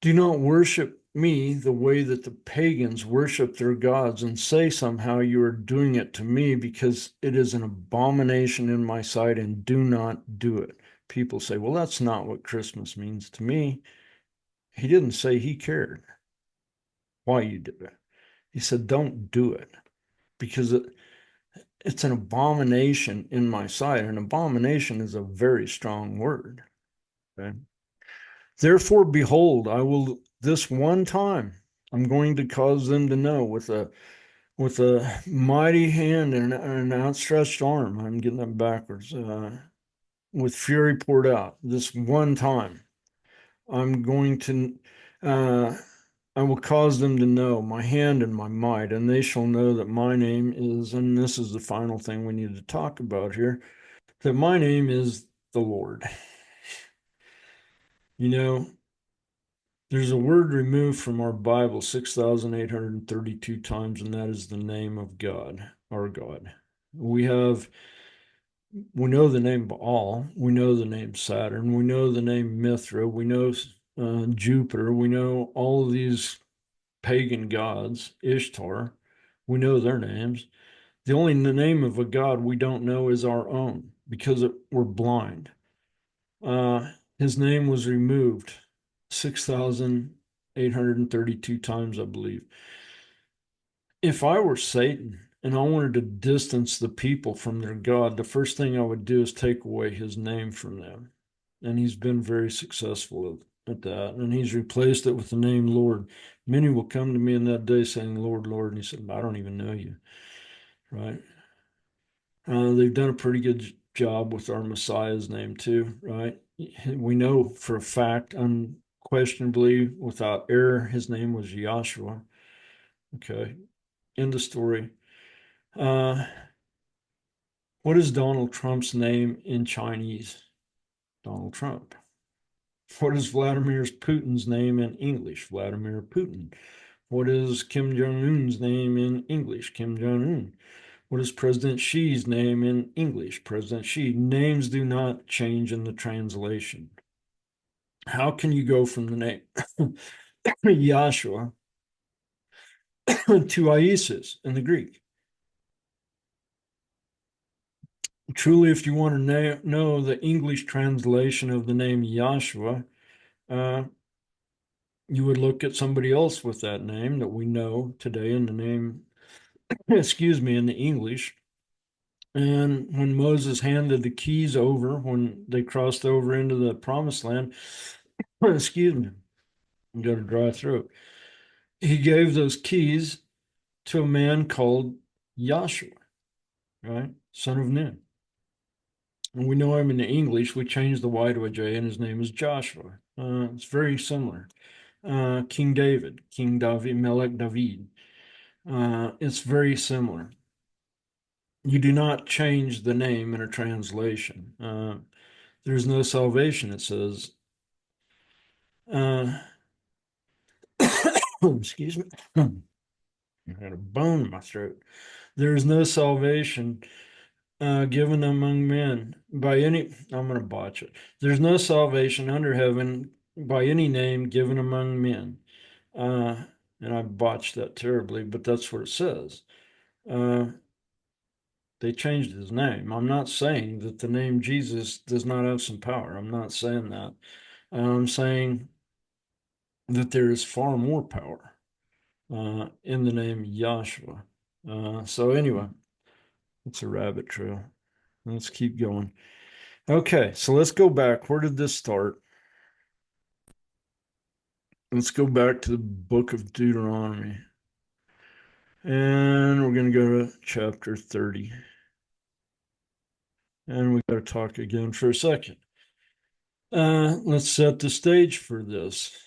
Do not worship me the way that the pagans worship their gods and say somehow you are doing it to me because it is an abomination in my sight and do not do it. People say, well, that's not what Christmas means to me. He didn't say he cared why you did it. He said, don't do it because it's an abomination in my sight. An abomination is a very strong word. Okay. Therefore, behold, I will this one time, I'm going to cause them to know with a mighty hand and an outstretched arm. I'm getting them backwards. With fury poured out. This one time, I'm going to. I will cause them to know my hand and my might, and they shall know that my name is, and this is the final thing we need to talk about here, that my name is the Lord. You know, there's a word removed from our Bible 6,832 times, and that is the name of God, our God. We know the name Baal, we know the name Saturn, we know the name Mithra, we know Jupiter, we know all of these pagan gods, Ishtar, we know their names. The only name of a God we don't know is our own because we're blind. His name was removed 6,832 times, I believe. If I were Satan and I wanted to distance the people from their God, the first thing I would do is take away his name from them. And he's been very successful at that. And he's replaced it with the name Lord. Many will come to me in that day saying, Lord, Lord. And he said, I don't even know you. Right? They've done a pretty good job with our Messiah's name too, right? We know for a fact, unquestionably, without error, his name was Joshua. Okay, end of story. Uh, what is Donald Trump's name in Chinese? Donald Trump. What is Vladimir Putin's name in English? Vladimir Putin. What is Kim Jong Un's name in English? Kim Jong Un. What is President Xi's name in English? President Xi. Names do not change in the translation. How can you go from the name Yahshua to Isis in the Greek? Truly, if you want to know the English translation of the name Yahshua, uh, you would look at somebody else with that name that we know today in the name, excuse me, in the English. And when Moses handed the keys over, when they crossed over into the promised land, excuse me, I got a dry throat. He gave those keys to a man called Joshua, right? Son of Nun. And we know him in the English. We changed the Y to a J, and his name is Joshua. It's very similar. King David, King David, Melech David. It's very similar. You do not change the name in a translation. There's no salvation, it says. Excuse me. I had a bone in my throat. There is no salvation given among men by any, I'm going to botch it. There's no salvation under heaven by any name given among men. And I botched that terribly, but that's what it says. Uh, they changed his name. I'm not saying that the name Jesus does not have some power. I'm not saying that. I'm saying that there is far more power in the name Yahshua. So anyway, it's a rabbit trail. Let's keep going. Okay, so let's go back. Where did this start? Let's go back to the book of Deuteronomy. And we're going to go to chapter 30. And we got to talk again for a second. Let's set the stage for this.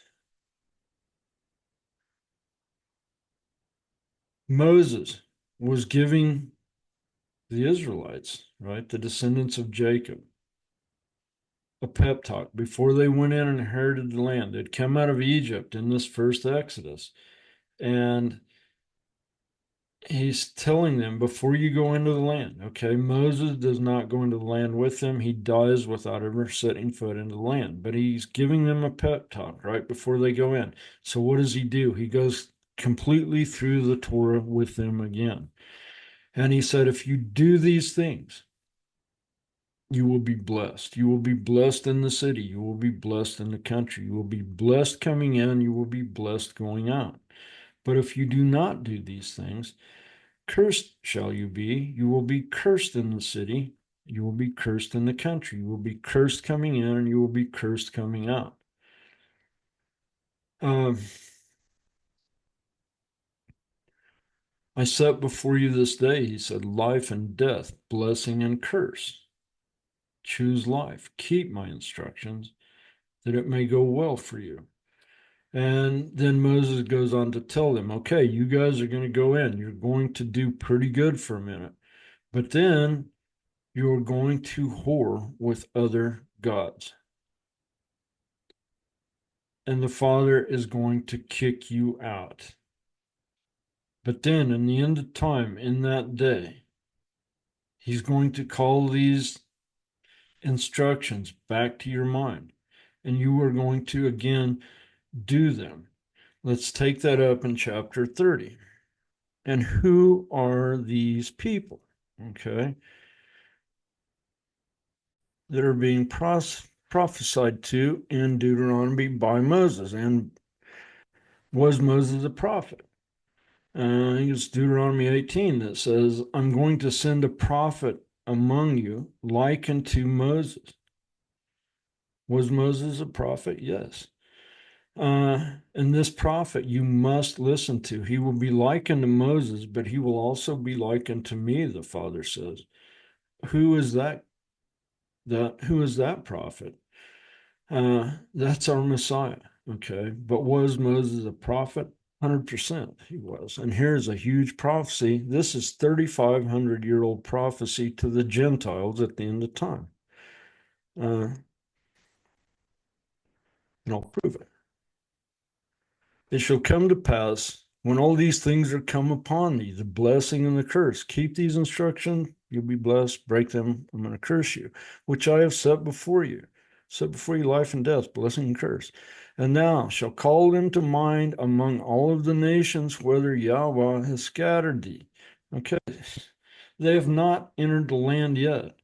Moses was giving the Israelites, right, the descendants of Jacob, a pep talk before they went in and inherited the land. They'd come out of Egypt in this first Exodus. And he's telling them before you go into the land. Okay, Moses does not go into the land with them. He dies without ever setting foot into the land. But he's giving them a pep talk right before they go in. So what does he do? He goes completely through the Torah with them again. And he said, if you do these things, you will be blessed. You will be blessed in the city. You will be blessed in the country. You will be blessed coming in. You will be blessed going out. But if you do not do these things, cursed shall you be. You will be cursed in the city. You will be cursed in the country. You will be cursed coming in, and you will be cursed coming out. Um, I set before you this day, he said, life and death, blessing and curse. Choose life. Keep my instructions, that it may go well for you. And then Moses goes on to tell them, okay, you guys are going to go in. You're going to do pretty good for a minute. But then you're going to whore with other gods. And the Father is going to kick you out. But then in the end of time, in that day, he's going to call these instructions back to your mind. And you are going to again do them. Let's take that up in chapter 30. And who are these people? Okay. That are being prophesied to in Deuteronomy by Moses. And was Moses a prophet? I think it's Deuteronomy 18 that says, I'm going to send a prophet among you like unto Moses. Was Moses a prophet? Yes. And this prophet you must listen to. He will be like unto Moses, but he will also be like unto me, the Father says. Who is that? Who is that prophet? That's our Messiah. Okay. But was Moses a prophet? 100% he was. And here's a huge prophecy. This is 3,500-year-old prophecy to the Gentiles at the end of time. And I'll prove it. It shall come to pass when all these things are come upon thee, the blessing and the curse. Keep these instructions, you'll be blessed. Break them, I'm going to curse you, which I have set before you. Set before you life and death, blessing and curse. And thou shalt call them to mind among all of the nations, whether Yahweh has scattered thee. Okay, they have not entered the land yet.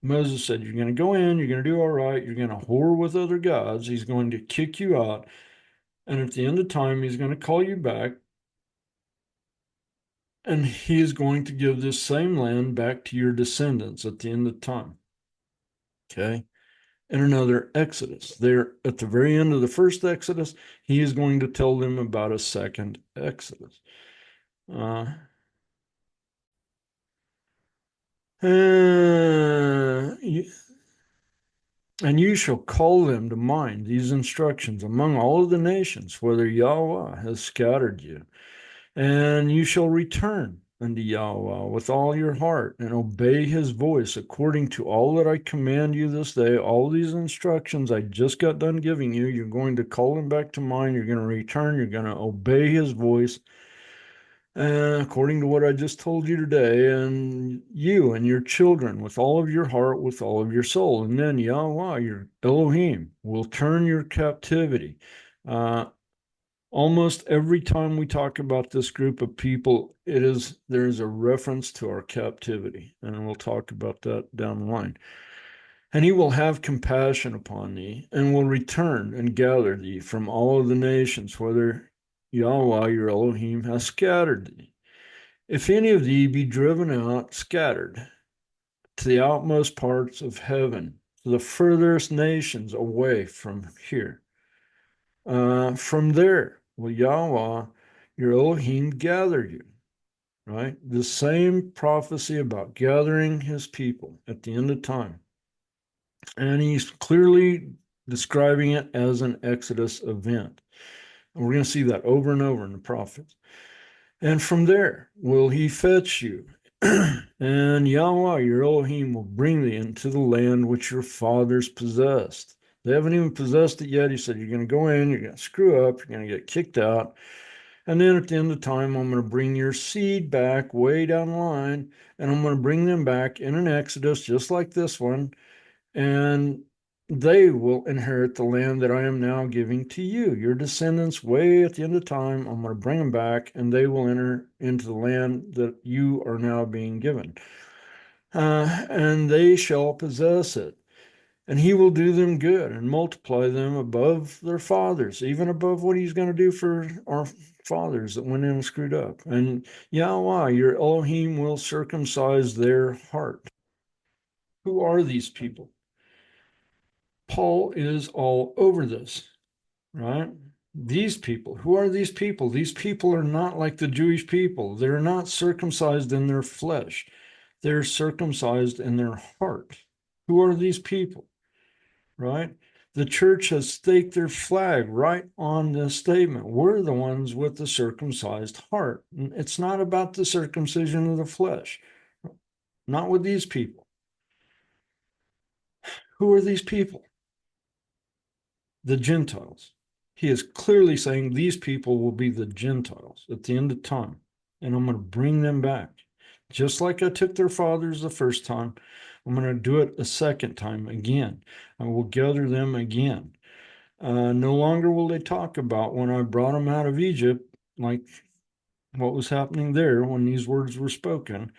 Moses said, you're going to go in, you're going to do all right, you're going to whore with other gods, he's going to kick you out. And at the end of time, he's going to call you back. And he is going to give this same land back to your descendants at the end of time. Okay. And another Exodus. There at the very end of the first Exodus, he is going to tell them about a second Exodus. And you shall call them to mind these instructions among all of the nations, whether Yahweh has scattered you. And you shall return unto Yahweh with all your heart and obey his voice according to all that I command you this day. All these instructions I just got done giving you, you're going to call them back to mind. You're going to return. You're going to obey his voice according to what I just told you today. And you and your children with all of your heart, with all of your soul. And then Yahweh, your Elohim, will turn your captivity. Almost every time we talk about this group of people, there's a reference to our captivity, and we'll talk about that down the line. And he will have compassion upon thee, and will return and gather thee from all of the nations, whether Yahweh your Elohim has scattered thee. If any of thee be driven out, scattered to the outmost parts of heaven, to the furthest nations away from here, from there will Yahweh, your Elohim, gather you, right? The same prophecy about gathering his people at the end of time. And he's clearly describing it as an Exodus event. And we're going to see that over and over in the prophets. And from there will he fetch you. And Yahweh, your Elohim, will bring thee into the land which your fathers possessed. They haven't even possessed it yet. He said, you're going to go in, you're going to screw up, you're going to get kicked out. And then at the end of time, I'm going to bring your seed back way down the line, and I'm going to bring them back in an Exodus just like this one, and they will inherit the land that I am now giving to you. Your descendants, way at the end of time, I'm going to bring them back, and they will enter into the land that you are now being given. And they shall possess it. And he will do them good and multiply them above their fathers, even above what he's going to do for our fathers that went in and screwed up. And Yahweh, your Elohim, will circumcise their heart. Who are these people? Paul is all over this, right? These people, who are these people? These people are not like the Jewish people. They're not circumcised in their flesh. They're circumcised in their heart. Who are these people? Right? The church has staked their flag right on this statement. We're the ones with the circumcised heart. It's not about the circumcision of the flesh, not with these people. Who are these people? The Gentiles. He is clearly saying these people will be the Gentiles at the end of time, and I'm going to bring them back. Just like I took their fathers the first time, I'm going to do it a second time again. I will gather them again. No longer will they talk about when I brought them out of Egypt, like what was happening there when these words were spoken,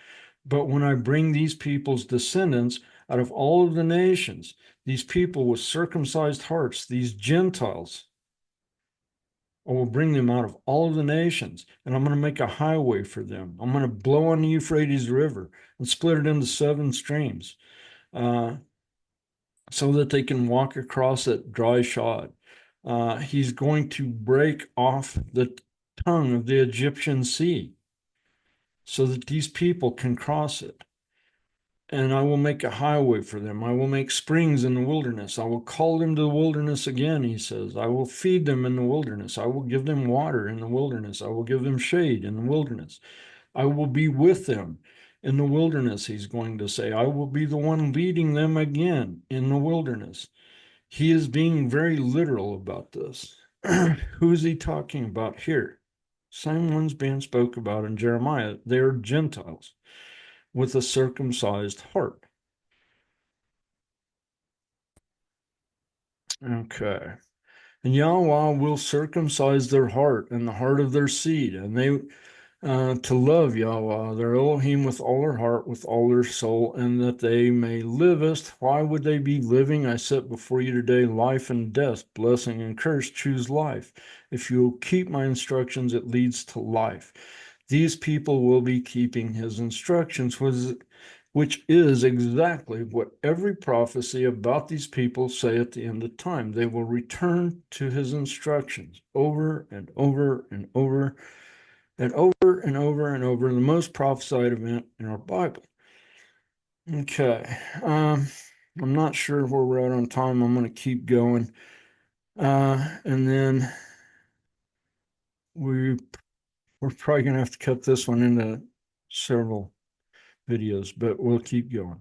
but when I bring these people's descendants out of all of the nations, these people with circumcised hearts, these Gentiles, I will bring them out of all of the nations, and I'm going to make a highway for them. I'm going to blow on the Euphrates River and split it into 7 streams, so that they can walk across it dry shod. He's going to break off the tongue of the Egyptian sea so that these people can cross it. And I will make a highway for them. I will make springs in the wilderness. I will call them to the wilderness again, he says. I will feed them in the wilderness. I will give them water in the wilderness. I will give them shade in the wilderness. I will be with them in the wilderness, he's going to say. I will be the one leading them again in the wilderness. He is being very literal about this. Who is he talking about here? Same ones being spoke about in Jeremiah. They're Gentiles with a circumcised heart. Okay. And Yahweh will circumcise their heart and the heart of their seed, and they to love Yahweh, their Elohim, with all their heart, with all their soul, and that they may livest. Why would they be living? I set before you today life and death, blessing and curse. Choose life. If you will keep my instructions, it leads to life. These people will be keeping his instructions, which is exactly what every prophecy about these people say at the end of time. They will return to his instructions over and over and over and over and over and over, the most prophesied event in our Bible. Okay. I'm not sure where we're at on time. I'm going to keep going. And then we're probably going to have to cut this one into several videos, but we'll keep going.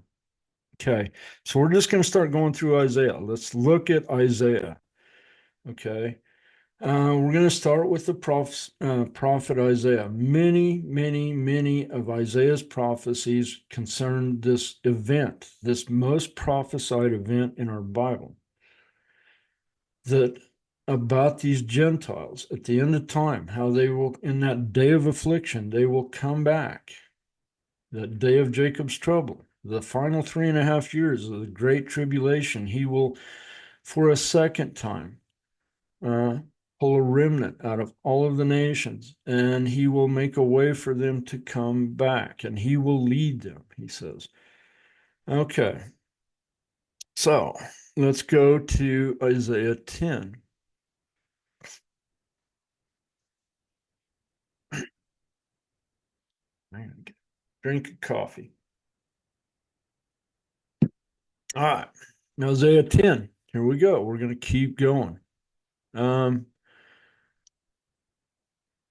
Okay. So we're just going to start going through Isaiah. Let's look at Isaiah. Okay. We're going to start with the prophet Isaiah. Many of Isaiah's prophecies concern this event, this most prophesied event in our Bible, that about these Gentiles at the end of time, how they will, in that day of affliction, they will come back, that day of Jacob's trouble, the final 3.5 years of the great tribulation. He will, for a second time, pull a remnant out of all of the nations, and he will make a way for them to come back, and he will lead them, he says. Okay, so let's go to Isaiah 10. Drink of coffee. All right, Isaiah 10. Here we go. We're going to keep going.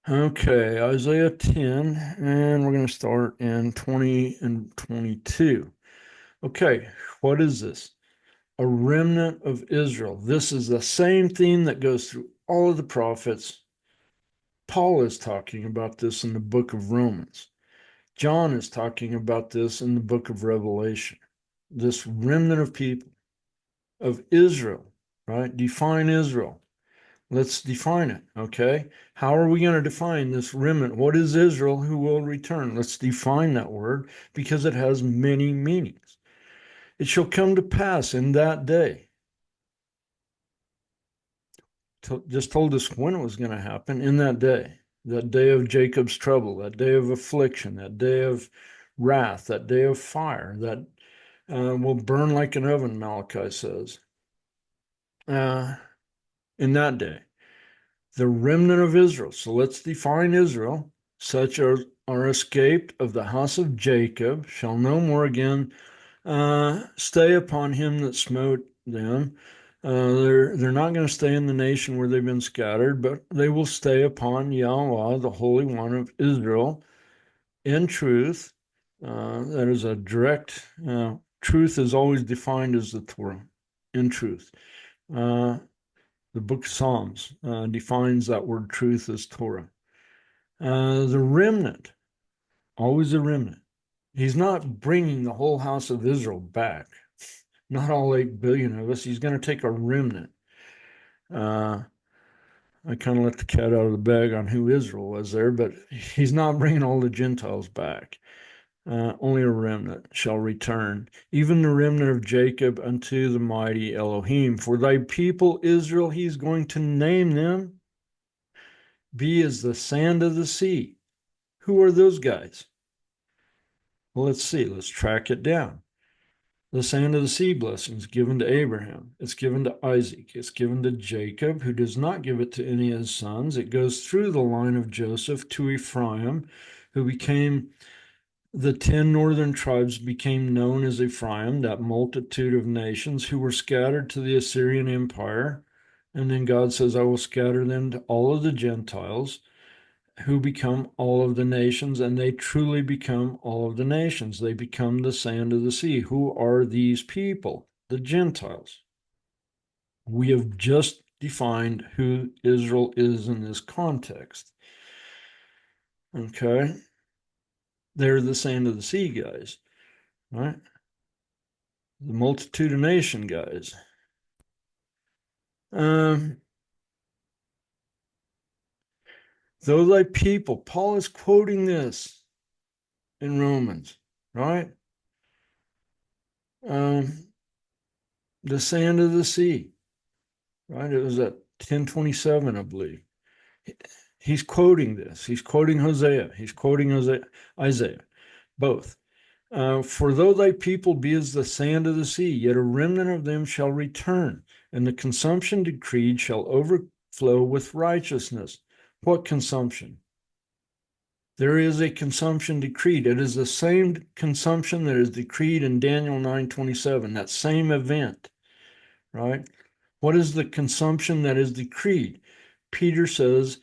Okay, Isaiah 10, and we're going to start in 20 and 22. Okay, what is this? A remnant of Israel. This is the same theme that goes through all of the prophets. Paul is talking about this in the book of Romans. John is talking about this in the book of Revelation. This remnant of people, of Israel, right? Define Israel. Let's define it, okay? How are we going to define this remnant? What is Israel who will return? Let's define that word because it has many meanings. It shall come to pass in that day. Just told us when it was going to happen, in that day of Jacob's trouble, that day of affliction, that day of wrath, that day of fire, that will burn like an oven, Malachi says. In that day, the remnant of Israel. So let's define Israel. Such as are escaped of the house of Jacob shall no more again stay upon him that smote them. They're not going to stay in the nation where they've been scattered, but they will stay upon Yahweh, the Holy One of Israel, in truth. That is a direct truth is always defined as the Torah, in truth. The book of Psalms defines that word truth as Torah. The remnant, always a remnant. He's not bringing the whole house of Israel back, not all 8 billion of us. He's going to take a remnant. I kind of let the cat out of the bag on who Israel was there, but he's not bringing all the Gentiles back. Only a remnant shall return, even the remnant of Jacob unto the mighty Elohim. For thy people Israel, he's going to name them, be as the sand of the sea. Who are those guys? Well, let's see. Let's track it down. The sand of the sea blessing is given to Abraham. It's given to Isaac. It's given to Jacob, who does not give it to any of his sons. It goes through the line of Joseph to Ephraim, who became the 10 northern tribes became known as Ephraim, that multitude of nations who were scattered to the Assyrian Empire. And then God says, I will scatter them to all of the Gentiles who become all of the nations, and they truly become all of the nations. They become the sand of the sea. Who are these people? The Gentiles. We have just defined who Israel is in this context. Okay? They're the sand of the sea guys, right? The multitude of nation guys. Though thy people, Paul is quoting this in Romans, right? The sand of the sea, right? It was at 1027, I believe. He's quoting this. He's quoting Hosea. He's quoting Isaiah, both. For though thy people be as the sand of the sea, yet a remnant of them shall return, and the consumption decreed shall overflow with righteousness. What consumption? There is a consumption decreed. It is the same consumption that is decreed in Daniel 9:27, that same event, right? What is the consumption that is decreed? Peter says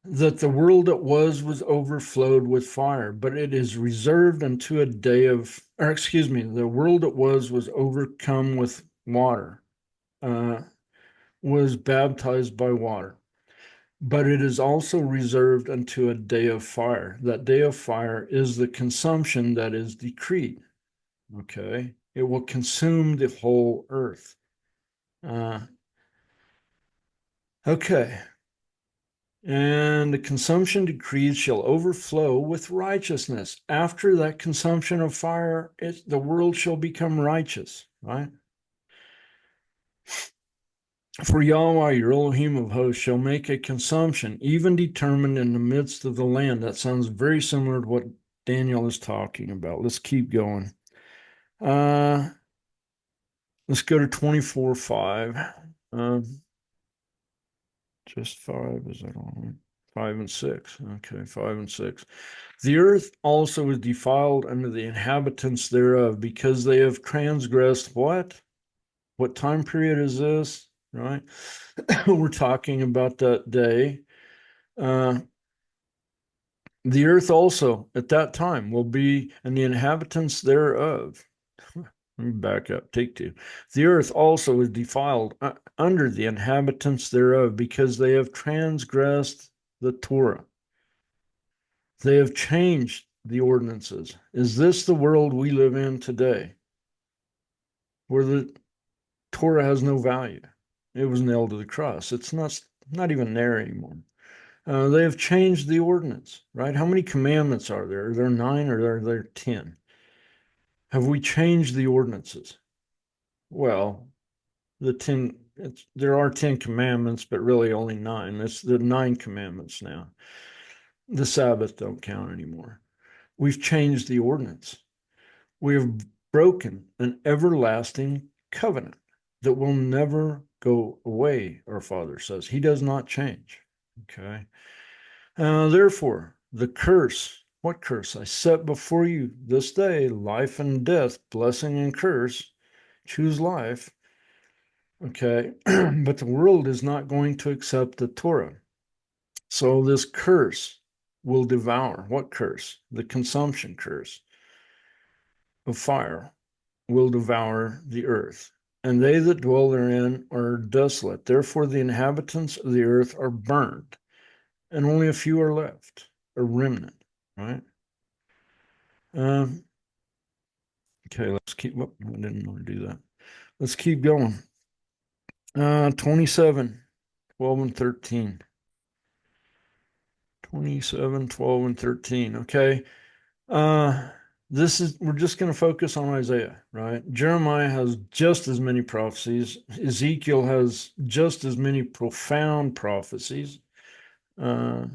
that the world that was overflowed with fire, but it is reserved unto a day of, or excuse me, the world that was overcome with water, was baptized by water. But it is also reserved unto a day of fire. That day of fire is the consumption that is decreed. Okay. It will consume the whole earth. Okay. And the consumption decreed shall overflow with righteousness. After that consumption of fire, the world shall become righteous, right? For Yahweh, your Elohim of hosts, shall make a consumption, even determined in the midst of the land. That sounds very similar to what Daniel is talking about. Let's keep going. Let's go to 24:5. Just 5, is that on? 5 and 6. Okay, 5 and 6. The earth also is defiled under the inhabitants thereof, because they have transgressed what? What time period is this? Right? We're talking about that day. The earth also at that time will be, and the inhabitants thereof. Let me back up, take 2. The earth also is defiled under the inhabitants thereof, because they have transgressed the Torah. They have changed the ordinances. Is this the world we live in today, where the Torah has no value? It was nailed to the cross. It's not even there anymore. They have changed the ordinance, right? How many commandments are there? Are there 9 or are there 10? Have we changed the ordinances? Well, there are 10 commandments, but really only 9. It's the 9 commandments now. The Sabbath don't count anymore. We've changed the ordinance. We have broken an everlasting covenant that will never go away, our Father says. He does not change. Okay. Therefore, the curse, what curse? I set before you this day life and death, blessing and curse. Choose life. Okay. But the world is not going to accept the Torah. So this curse will devour. What curse? The consumption curse of fire will devour the earth, and they that dwell therein are desolate. Therefore, the inhabitants of the earth are burned, and only a few are left, a remnant, right? Um, okay, let's keep. I didn't want to do that. Let's keep going. 27, 12, and 13. 27, 12, and 13. Okay. We're just going to focus on Isaiah, right? Jeremiah has just as many prophecies. Ezekiel has just as many profound prophecies, uh,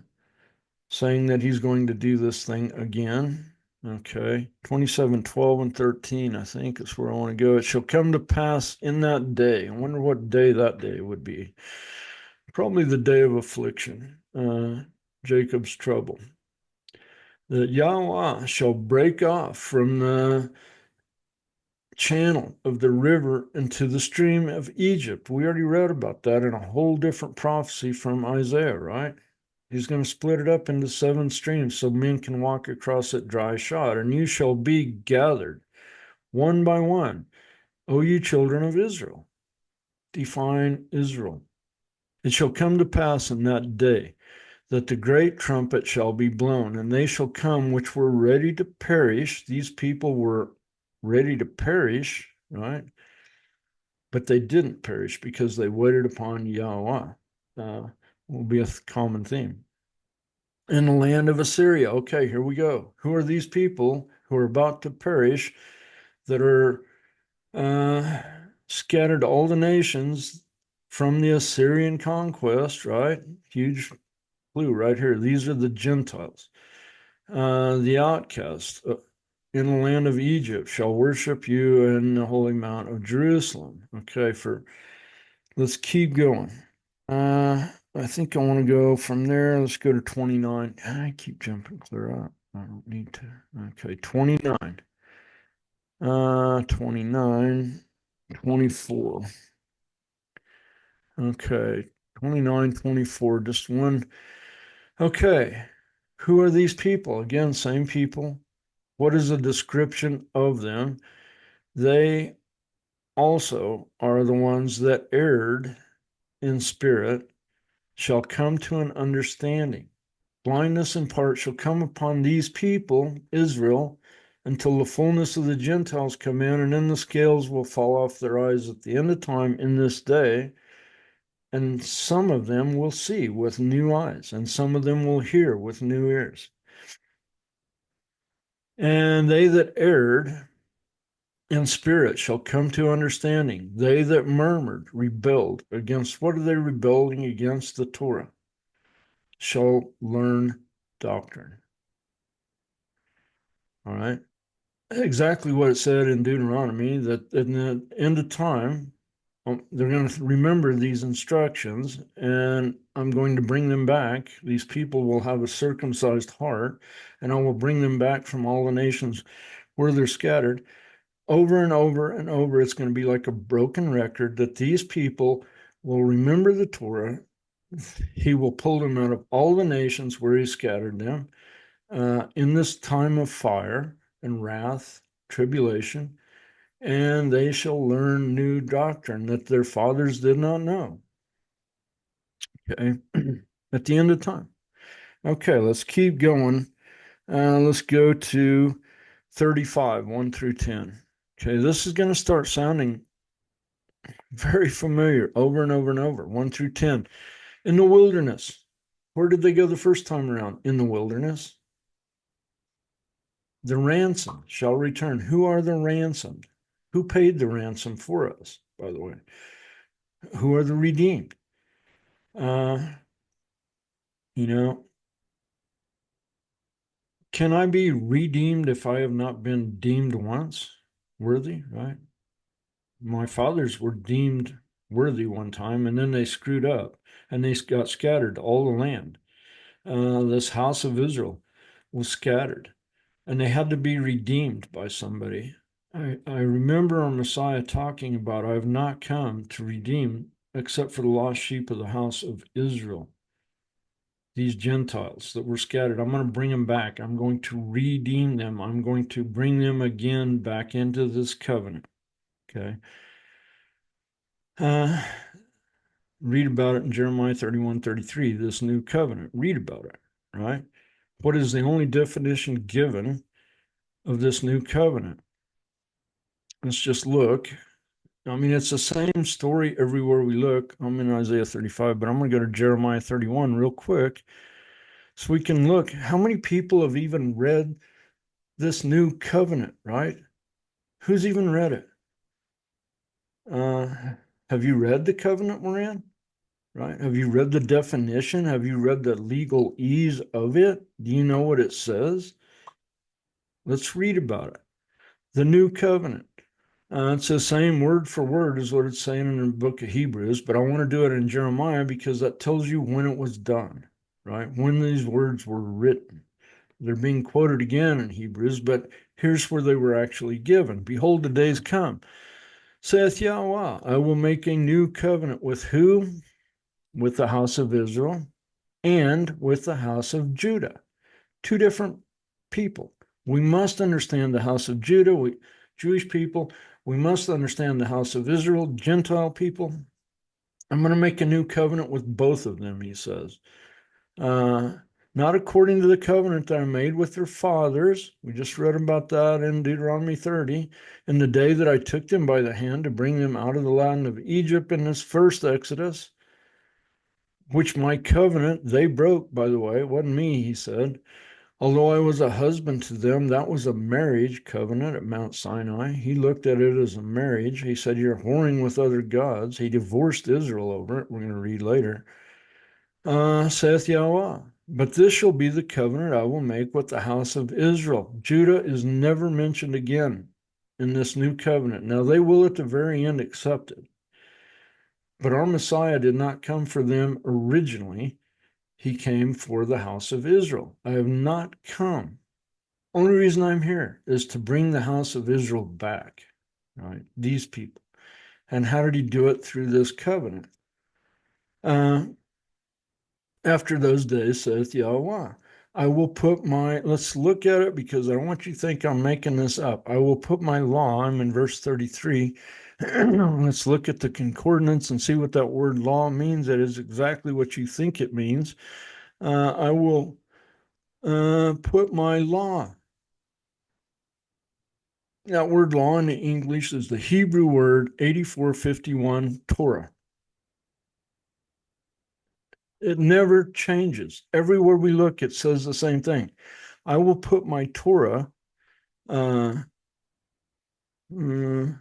saying that he's going to do this thing again. Okay. 27, 12, and 13, I think is where I want to go. It shall come to pass in that day. I wonder what day that day would be. Probably the day of affliction, Jacob's trouble. That Yahweh shall break off from the channel of the river into the stream of Egypt. We already read about that in a whole different prophecy from Isaiah, right? He's going to split it up into 7 streams so men can walk across it dry shod. And you shall be gathered one by one, O you children of Israel. Define Israel. It shall come to pass in that day that the great trumpet shall be blown, and they shall come which were ready to perish. These people were ready to perish, right? But they didn't perish because they waited upon Yahweh. Will be a common theme. In the land of Assyria. Okay, here we go. Who are these people who are about to perish that are scattered all the nations from the Assyrian conquest, right? Huge clue right here. These are the Gentiles. The outcasts in the land of Egypt shall worship you in the holy mount of Jerusalem. Okay, let's keep going. I think I want to go from there. Let's go to 29. I keep jumping clear up. I don't need to. Okay, 29. 29, 24. Okay, 29, 24. Just one. Okay, who are these people? Again, same people. What is the description of them? They also are the ones that erred in spirit, shall come to an understanding. Blindness in part shall come upon these people, Israel, until the fullness of the Gentiles come in, and then the scales will fall off their eyes at the end of time in this day. And some of them will see with new eyes, and some of them will hear with new ears. And they that erred in spirit shall come to understanding. They that murmured, rebelled against, what are they rebelling against? The Torah, shall learn doctrine. All right. Exactly what it said in Deuteronomy, that in the end of time, they're going to remember these instructions, and I'm going to bring them back. These people will have a circumcised heart, and I will bring them back from all the nations where they're scattered. Over and over and over, it's going to be like a broken record that these people will remember the Torah. He will pull them out of all the nations where he scattered them in this time of fire and wrath, tribulation, and they shall learn new doctrine that their fathers did not know. Okay, at the end of time. Okay, let's keep going. Let's go to 35, 1 through 10. Okay, this is going to start sounding very familiar over and over and over. 1 through 10. In the wilderness. Where did they go the first time around? In the wilderness. The ransom shall return. Who are the ransomed? Who paid the ransom for us, by the way? Who are the redeemed? Uh, you know, can I be redeemed if I have not been deemed once worthy, right? My fathers were deemed worthy one time, and then they screwed up and they got scattered all the land. This house of Israel was scattered and they had to be redeemed by somebody. I remember our Messiah talking about, I have not come to redeem except for the lost sheep of the house of Israel. These Gentiles that were scattered, I'm going to bring them back. I'm going to redeem them. I'm going to bring them again back into this covenant. Okay. Uh, Read about it in Jeremiah 31:33, this new covenant. Read about it, right? What is the only definition given of this new covenant? Let's just look. I mean, it's the same story everywhere we look. I'm in Isaiah 35, but I'm going to go to Jeremiah 31 real quick so we can look. How many people have even read this new covenant, right? Who's even read it? Uh, have you read the covenant we're in? Right? Have you read the definition? Have you read the legalese of it? Do you know what it says? Let's read about it. The new covenant. It's the same word for word as what it's saying in the book of Hebrews, but I want to do it in Jeremiah because that tells you when it was done, right? When these words were written. They're being quoted again in Hebrews, but here's where they were actually given. Behold, the days come, saith Yahweh, I will make a new covenant with who? With the house of Israel and with the house of Judah. Two different people. We must understand the house of Judah, Jewish people. We must understand the house of Israel, Gentile people. I'm going to make a new covenant with both of them, he says. Not according to the covenant that I made with their fathers. We just read about that in Deuteronomy 30. In the day that I took them by the hand to bring them out of the land of Egypt in this first Exodus, which my covenant they broke, by the way. It wasn't me, he said. Although I was a husband to them, that was a marriage covenant at Mount Sinai. He looked at it as a marriage. He said, you're whoring with other gods. He divorced Israel over it. We're going to read later. Saith Yahweh, but this shall be the covenant I will make with the house of Israel. Judah is never mentioned again in this new covenant. Now, they will at the very end accept it. But our Messiah did not come for them originally. He came for the house of Israel. I have not come. Only reason I'm here is to bring the house of Israel back, right? These people. And how did he do it? Through this covenant. After those days, saith Yahweh, I will put let's look at it because I don't want you to think I'm making this up. I will put my law, I'm in verse 33. Let's look at the concordance and see what that word law means. That is exactly what you think it means. I will put my law. That word law in the English is the Hebrew word 8451 Torah. It never changes. Everywhere we look, it says the same thing. I will put my Torah. I'm going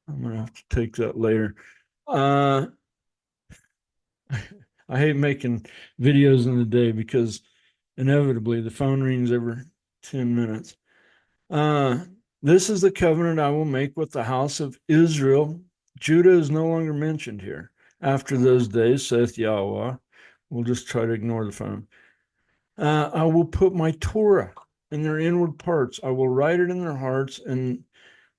to have to take that later. I hate making videos in the day because inevitably the phone rings every 10 minutes. This is the covenant I will make with the house of Israel. Judah is no longer mentioned here. After those days, saith Yahweh. We'll just try to ignore the phone. I will put my Torah in their inward parts. I will write it in their hearts and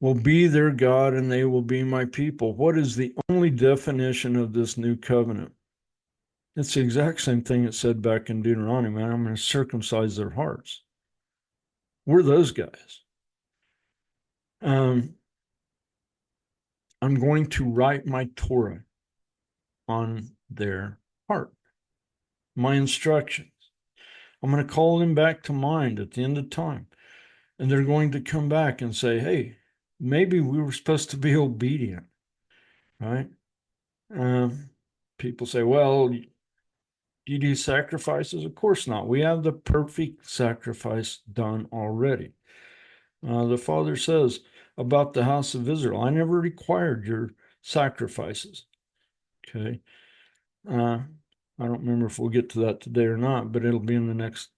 will be their God, and they will be my people. What is the only definition of this new covenant? It's the exact same thing it said back in Deuteronomy. I'm going to circumcise their hearts. We're those guys. I'm going to write my Torah on their heart. my instructions. I'm going to call them back to mind at the end of time. And they're going to come back and say, hey, maybe we were supposed to be obedient, right? Um, People say, well, do you do sacrifices? Of course not. We have the perfect sacrifice done already. The Father says about the house of Israel, I never required your sacrifices. Okay. I don't remember if we'll get to that today or not, but it'll be in the next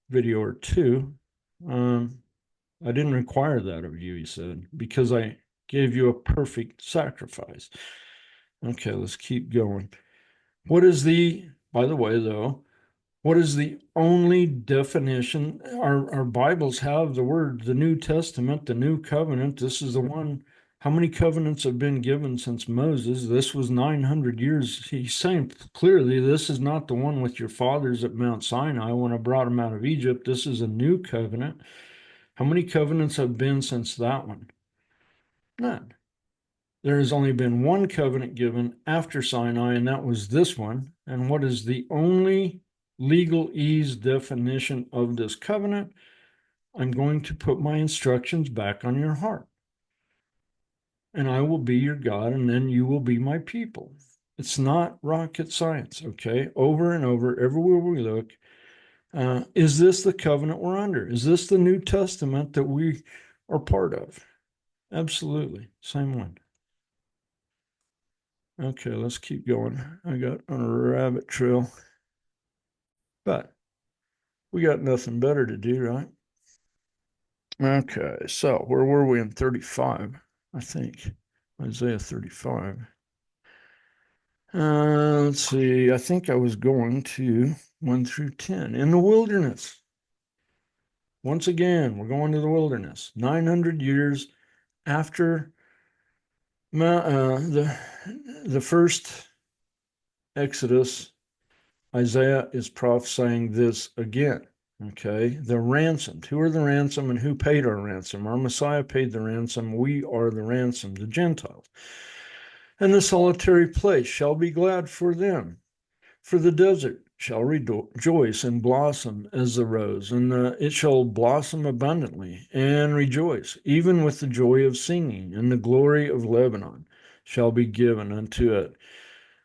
video or two. I didn't require that of you, he said, because I gave you a perfect sacrifice. Okay, let's keep going. By the way, though, what is the only definition? Our Bibles have the word, the New Testament, the New Covenant. This is the one. How many covenants have been given since Moses? This was 900 years. He's saying clearly, this is not the one with your fathers at Mount Sinai when I brought them out of Egypt. This is a new covenant. How many covenants have been since that one? None. There has only been one covenant given after Sinai, and that was this one. And what is the only legalese definition of this covenant? I'm going to put my instructions back on your heart, and I will be your God, and then you will be my people. It's not rocket science, okay? Over and over, everywhere we look, is this the covenant we're under? Is this the New Testament that we are part of? Absolutely, same one. Okay, let's keep going. I got on a rabbit trail, but we got nothing better to do, right? Okay, so where were we in 35? I think Isaiah 35. Let's see. I think I was going to 1 through 10 in the wilderness. Once again, we're going to the wilderness. 900 years after the first Exodus, Isaiah is prophesying this again. Okay, the ransomed. Who are the ransom and who paid our ransom? Our Messiah paid the ransom. We are the ransom, the Gentiles. And the solitary place shall be glad for them, for the desert shall rejoice and blossom as the rose, and it shall blossom abundantly and rejoice, even with the joy of singing, and the glory of Lebanon shall be given unto it.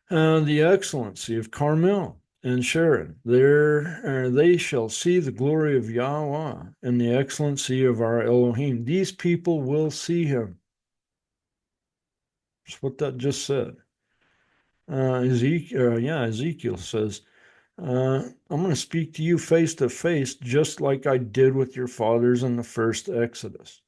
The excellency of Carmel and Sharon, there they shall see the glory of Yahweh and the excellency of our Elohim. These people will see him. That's what that just said. Ezekiel says, I'm going to speak to you face to face, just like I did with your fathers in the first Exodus.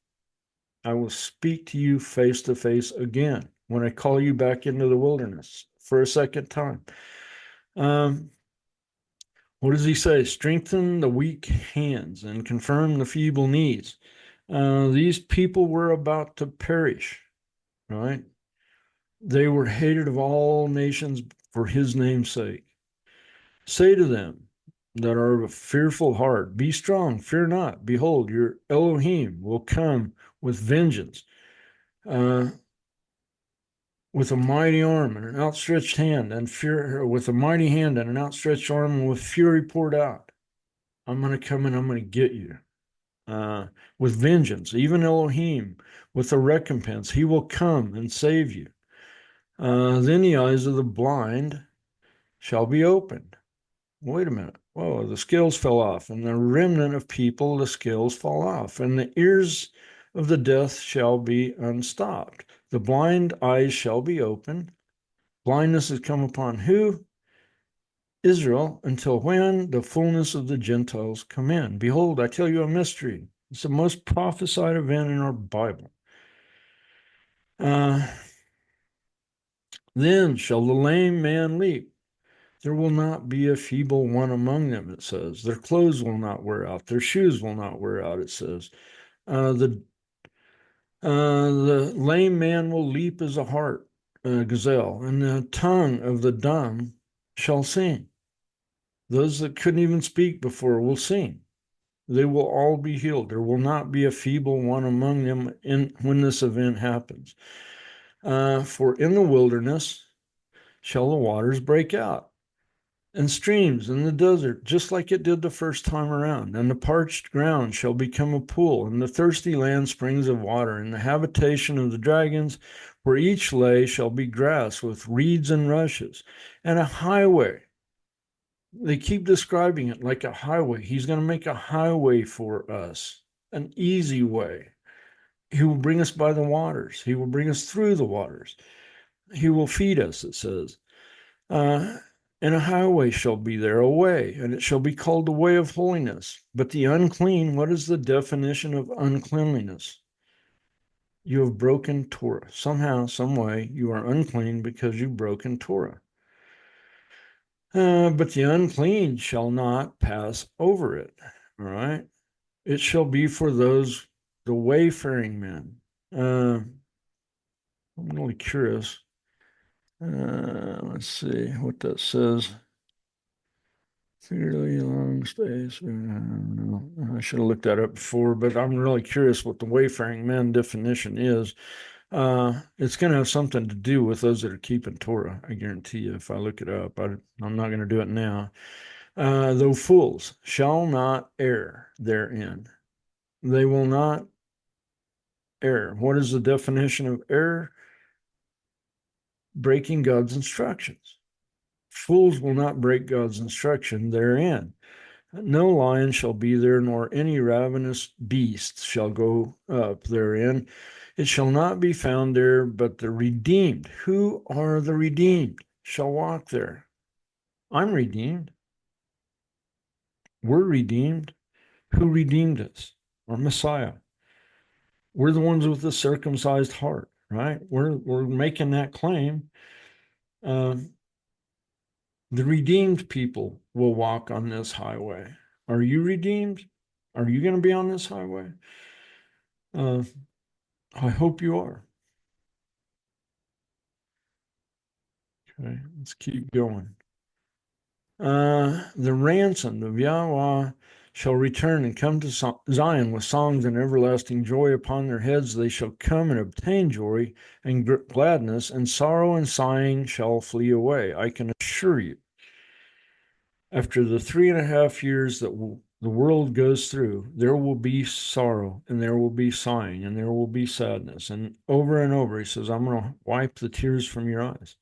I will speak to you face to face again when I call you back into the wilderness for a second time. What does he say? Strengthen the weak hands and confirm the feeble knees. These people were about to perish, right? They were hated of all nations for his name's sake. Say to them that are of a fearful heart, be strong, fear not. Behold, your Elohim will come with vengeance, with a mighty arm and an outstretched hand, and fear with a mighty hand and an outstretched arm, and with fury poured out. I'm going to come and I'm going to get you. With vengeance, even Elohim, with a recompense, he will come and save you. Then the eyes of the blind shall be opened. Wait a minute. Whoa, the scales fell off, and the remnant of people, the scales fall off, and the ears of the deaf shall be unstopped. The blind eyes shall be opened. Blindness has come upon who? Israel, until when? The fullness of the Gentiles come in. Behold, I tell you a mystery. It's the most prophesied event in our Bible. Then shall the lame man leap. There will not be a feeble one among them, it says. Their clothes will not wear out. Their shoes will not wear out, it says. The lame man will leap as a hart, gazelle, and the tongue of the dumb shall sing. Those that couldn't even speak before will sing. They will all be healed. There will not be a feeble one among them when this event happens. For in the wilderness shall the waters break out. and streams in the desert, just like it did the first time around. And the parched ground shall become a pool, and the thirsty land springs of water, and the habitation of the dragons, where each lay, shall be grass with reeds and rushes, and a highway. They keep describing it like a highway. He's going to make a highway for us, an easy way. He will bring us by the waters. He will bring us through the waters. He will feed us, it says. Uh, and a highway shall be there, a way, and it shall be called the way of holiness. But the unclean, what is the definition of uncleanliness? You have broken Torah. Somehow, some way, you are unclean because you've broken Torah. But the unclean shall not pass over it. All right. It shall be for those, the wayfaring men. I'm really curious. Let's see what that says. Fairly long space. I should have looked that up before, but I'm really curious what the wayfaring man definition is. It's going to have something to do with those that are keeping Torah. I guarantee you, if I look it up, I'm not going to do it now. Though fools shall not err therein, they will not err. What is the definition of error? Breaking God's instructions. Fools will not break God's instruction therein. No lion shall be there, nor any ravenous beast shall go up therein. It shall not be found there, but the redeemed. Who are the redeemed? Shall walk there. I'm redeemed. We're redeemed. Who redeemed us? Our Messiah. We're the ones with the circumcised heart, right? We're making that claim. The redeemed people will walk on this highway. Are you redeemed? Are you going to be on this highway? I hope you are. Okay, let's keep going. The ransomed of Yahweh shall return and come to Zion with songs and everlasting joy upon their heads. They shall come and obtain joy and gladness, and sorrow and sighing shall flee away. I can assure you, after the 3.5 years that the world goes through, there will be sorrow and there will be sighing and there will be sadness. And over, he says, I'm going to wipe the tears from your eyes.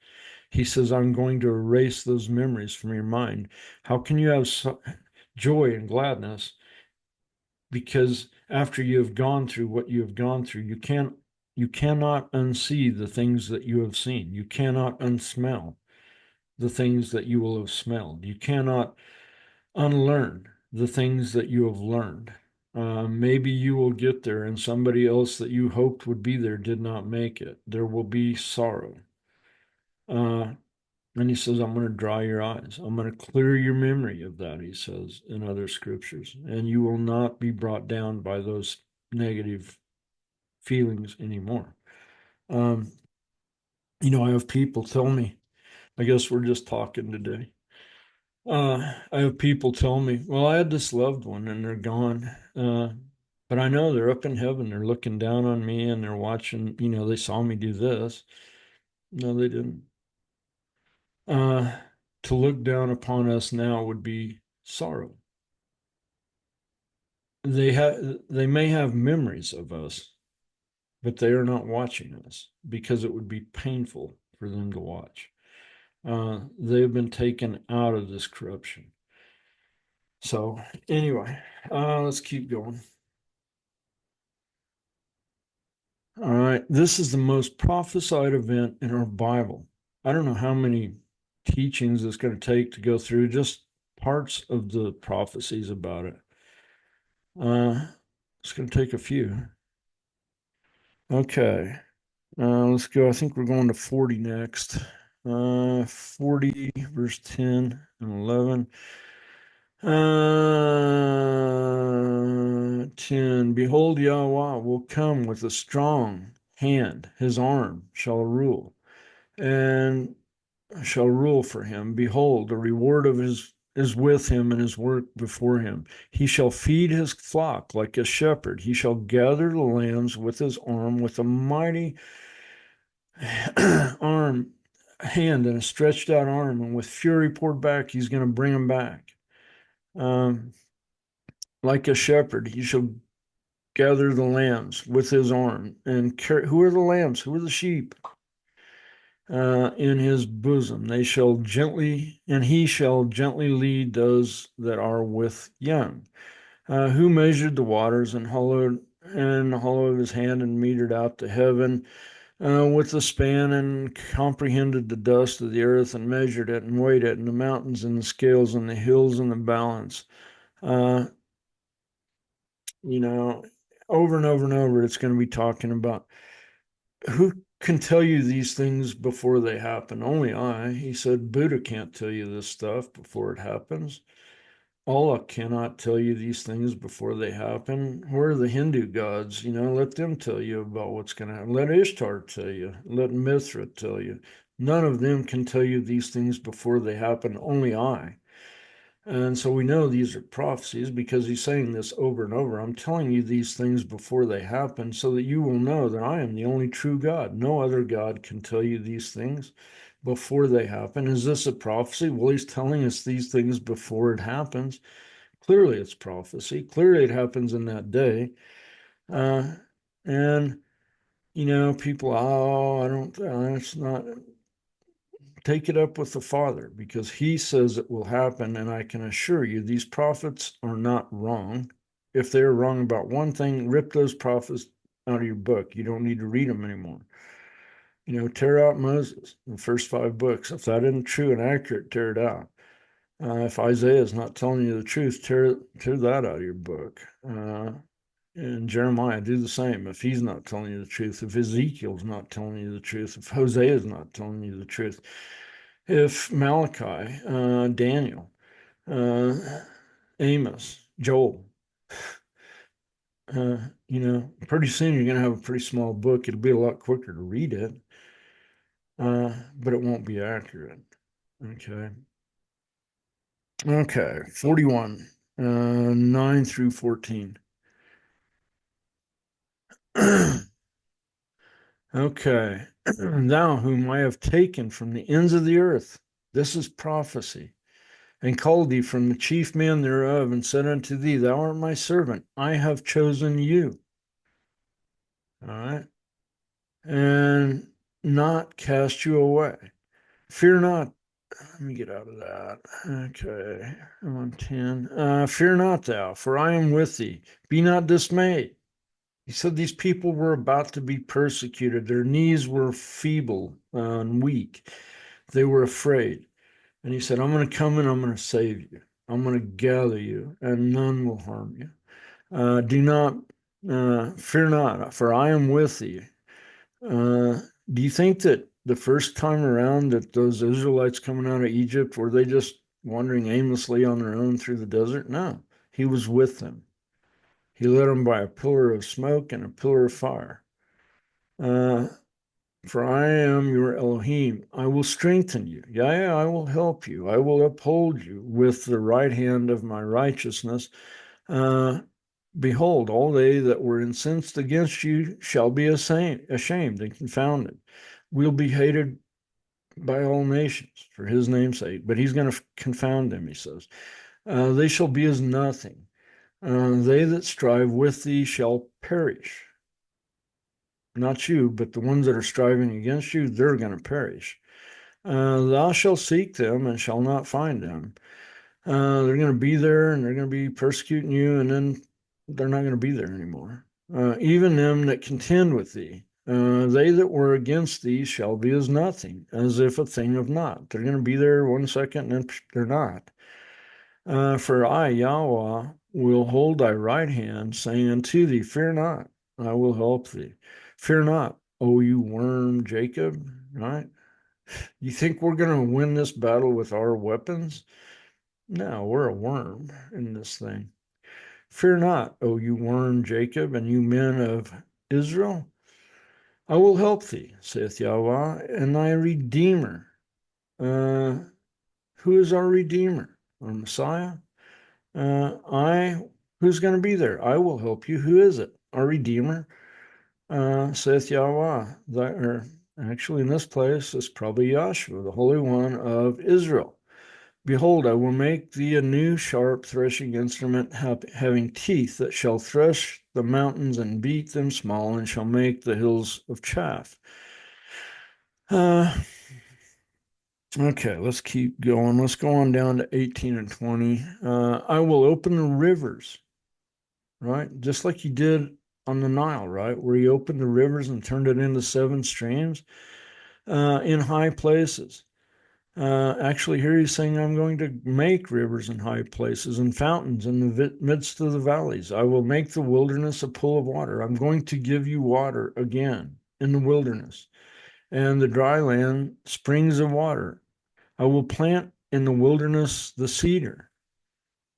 He says, I'm going to erase those memories from your mind. How can you have joy and gladness? Because after you have gone through what you have gone through, you cannot unsee the things that you have seen. You cannot unsmell the things that you will have smelled. You cannot unlearn the things that you have learned. Maybe you will get there and somebody else that you hoped would be there did not make it. There will be sorrow. And he says, I'm going to dry your eyes. I'm going to clear your memory of that, he says in other scriptures. And you will not be brought down by those negative feelings anymore. I have people tell me, I guess we're just talking today. I have people tell me, well, I had this loved one and they're gone. But I know they're up in heaven. They're looking down on me and they're watching, they saw me do this. No, they didn't. To look down upon us now would be sorrow. They may have memories of us, but they are not watching us because it would be painful for them to watch. They have been taken out of this corruption. So anyway, let's keep going. All right, this is the most prophesied event in our Bible. I don't know how many teachings it's going to take to go through just parts of the prophecies about it. It's going to take a few. Okay, let's go. I think we're going to 40 next. 40, verse 10 and 11. 10. Behold, Yahweh will come with a strong hand. His arm shall rule and shall rule for him. Behold, the reward of his is with him and his work before him. He shall feed his flock like a shepherd. He shall gather the lambs with his arm, with a mighty arm hand and a stretched out arm, and with fury poured back, he's going to bring them back. Like a shepherd, he shall gather the lambs with his arm and carry. Who are the lambs? Who are the sheep? In his bosom. They shall gently, and he shall gently lead those that are with young. Who measured the waters and hollowed in the hollow of his hand and metered out the heaven with the span and comprehended the dust of the earth and measured it and weighed it and the mountains and the scales and the hills and the balance. Uh, you know, over and over and over, it's going to be talking about who can tell you these things before they happen. Only I. He said, Buddha can't tell you this stuff before it happens. Allah cannot tell you these things before they happen. Where are the Hindu gods? Let them tell you about what's going to happen. Let Ishtar tell you. Let Mithra tell you. None of them can tell you these things before they happen. Only I. And so we know these are prophecies because he's saying this over and over. I'm telling you these things before they happen so that you will know that I am the only true God. No other God can tell you these things before they happen. Is this a prophecy? Well, he's telling us these things before it happens. Clearly it's prophecy. Clearly it happens in that day. And, people, I don't, it's not, take it up with the Father because he says it will happen. And I can assure you, these prophets are not wrong. If they're wrong about one thing, rip those prophets out of your book. You don't need to read them anymore. Tear out Moses, the first 5 books. If that isn't true and accurate, tear it out. If Isaiah is not telling you the truth, tear that out of your book. And Jeremiah, do the same. If he's not telling you the truth, if Ezekiel's not telling you the truth, if Hosea is not telling you the truth, if Malachi, Daniel, Amos, Joel, pretty soon you're going to have a pretty small book. It'll be a lot quicker to read it, but it won't be accurate. Okay, 41, 9 through 14. Okay, thou whom I have taken from the ends of the earth, this is prophecy, and called thee from the chief men thereof, and said unto thee, thou art my servant, I have chosen you. All right, and not cast you away. Fear not. Let me get out of that. Okay, I'm on 10. Fear not thou, for I am with thee. Be not dismayed. He said these people were about to be persecuted. Their knees were feeble and weak. They were afraid. And he said, I'm going to come and I'm going to save you. I'm going to gather you, and none will harm you. Do not, fear not, for I am with thee. Do you think that the first time around that those Israelites coming out of Egypt, were they just wandering aimlessly on their own through the desert? No, he was with them. He led them by a pillar of smoke and a pillar of fire. For I am your Elohim. I will strengthen you. Yeah, I will help you. I will uphold you with the right hand of my righteousness. Behold, all they that were incensed against you shall be ashamed and confounded. We'll be hated by all nations for his name's sake, but he's going to confound them, he says. They shall be as nothing. They that strive with thee shall perish. Not you, but the ones that are striving against you, they're going to perish. Thou shalt seek them and shall not find them. They're going to be there and they're going to be persecuting you, and then they're not going to be there anymore. Even them that contend with thee, they that were against thee shall be as nothing, as if a thing of naught. They're going to be there 1 second and then they're not. For I, Yahweh, will hold thy right hand, saying unto thee, fear not, I will help thee. Fear not, O you worm Jacob, right? You think we're going to win this battle with our weapons? No, we're a worm in this thing. Fear not, O you worm Jacob, and you men of Israel. I will help thee, saith Yahweh, and thy Redeemer. Who is our Redeemer? Our Messiah? Who's going to be there? I will help you. Who is it? Our Redeemer, saith Yahweh. Actually, in this place, it's probably Yahshua, the Holy One of Israel. Behold, I will make thee a new sharp threshing instrument having teeth that shall thresh the mountains and beat them small and shall make the hills of chaff. Okay, let's keep going. Let's go on down to 18 and 20. I will open the rivers, right? Just like he did on the Nile, right? Where he opened the rivers and turned it into 7 streams in high places. Actually, here he's saying, I'm going to make rivers in high places and fountains in the midst of the valleys. I will make the wilderness a pool of water. I'm going to give you water again in the wilderness, and the dry land springs of water. I will plant in the wilderness the cedar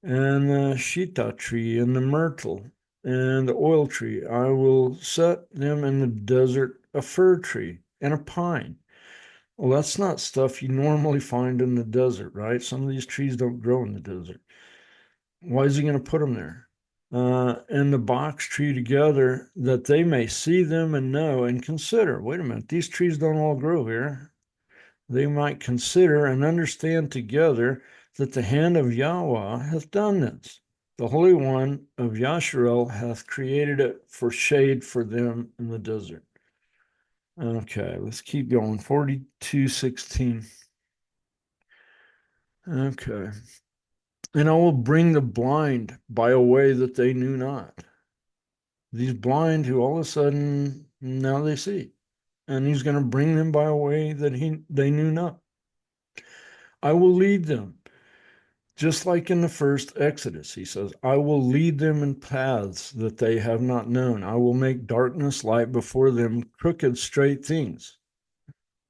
and the shitah tree and the myrtle and the oil tree. I will set them in the desert a fir tree and a pine. Well, that's not stuff you normally find in the desert, right? Some of these trees don't grow in the desert. Why is he going to put them there? And the box tree together, that they may see them and know and consider. Wait a minute, these trees don't all grow here. They might consider and understand together that the hand of Yahweh hath done this. The Holy One of Yasharel hath created it for shade for them in the desert. Okay, let's keep going. 42:16. Okay. And I will bring the blind by a way that they knew not. These blind who all of a sudden now they see. And he's going to bring them by a way that they knew not. I will lead them, just like in the first Exodus. He says, I will lead them in paths that they have not known. I will make darkness light before them, crooked, straight things.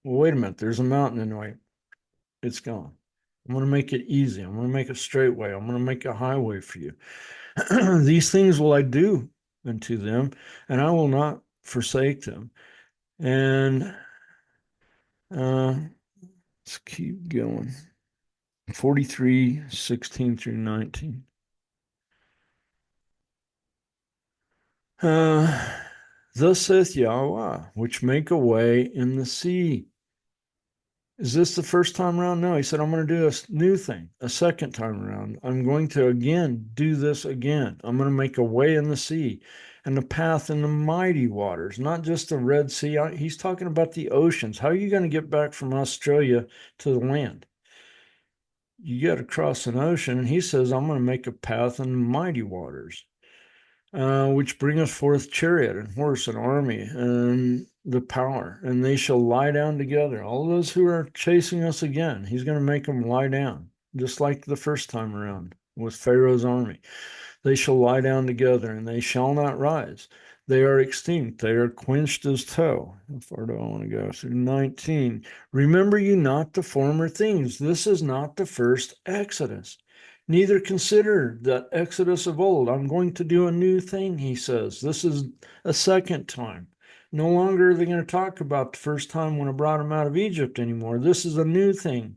Well, wait a minute. There's a mountain in the way. It's gone. I'm going to make it easy. I'm going to make a straight way. I'm going to make a highway for you. These things will I do unto them, and I will not forsake them. And let's keep going. 43:16 through 19. Thus saith Yahweh, which make a way in the sea. Is this the first time around? No, he said, I'm going to do a new thing, a second time around. I'm going to again do this again. I'm going to make a way in the sea and a path in the mighty waters, not just the Red Sea. He's talking about the oceans. How are you going to get back from Australia to the land? You got to cross an ocean. And he says, I'm going to make a path in the mighty waters. Which bringeth forth chariot and horse and army and the power, and they shall lie down together. All those who are chasing us again, he's going to make them lie down, just like the first time around with Pharaoh's army. They shall lie down together, and they shall not rise. They are extinct. They are quenched as tow. How far do I want to go? Through 19. Remember you not the former things. This is not the first Exodus. Neither consider that Exodus of old. I'm going to do a new thing, he says. This is a second time. No longer are they going to talk about the first time when I brought them out of Egypt anymore. This is a new thing.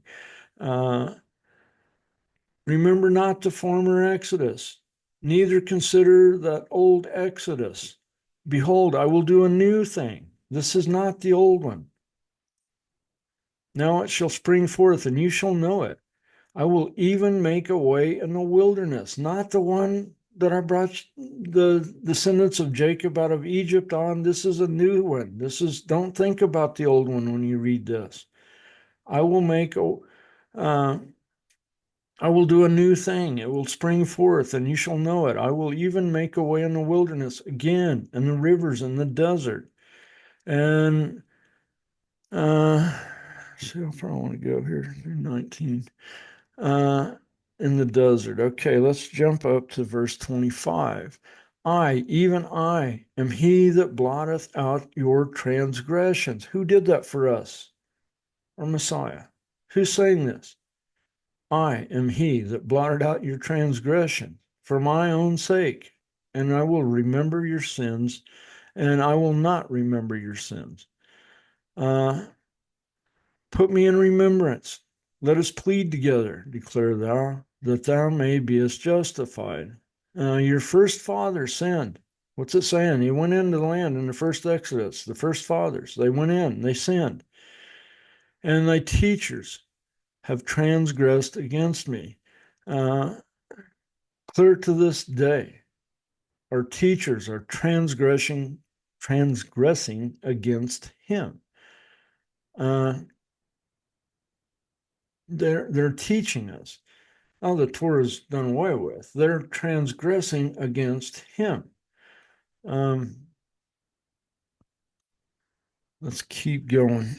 Remember not the former Exodus, neither consider that old Exodus. Behold, I will do a new thing. This is not the old one. Now it shall spring forth, and you shall know it. I will even make a way in the wilderness, not the one that I brought the descendants of Jacob out of Egypt on. This is a new one. Don't think about the old one when you read this. I will do a new thing. It will spring forth, and you shall know it. I will even make a way in the wilderness again, and the rivers in the desert. And see how far I want to go here. 19. In the desert. Okay, let's jump up to verse 25. I, even I, am he that blotteth out your transgressions. Who did that for us? Our Messiah. Who's saying this? I am he that blotted out your transgression for my own sake, and I will remember your sins, and I will not remember your sins. Put me in remembrance. Let us plead together, declare thou, that thou may be justified. Your first father sinned. What's it saying? He went into the land in the first Exodus, the first fathers. They went in, they sinned. And thy teachers have transgressed against me. Clear to this day, our teachers are transgressing against him. They're teaching us. Oh, the Torah is done away with. They're transgressing against him. Let's keep going.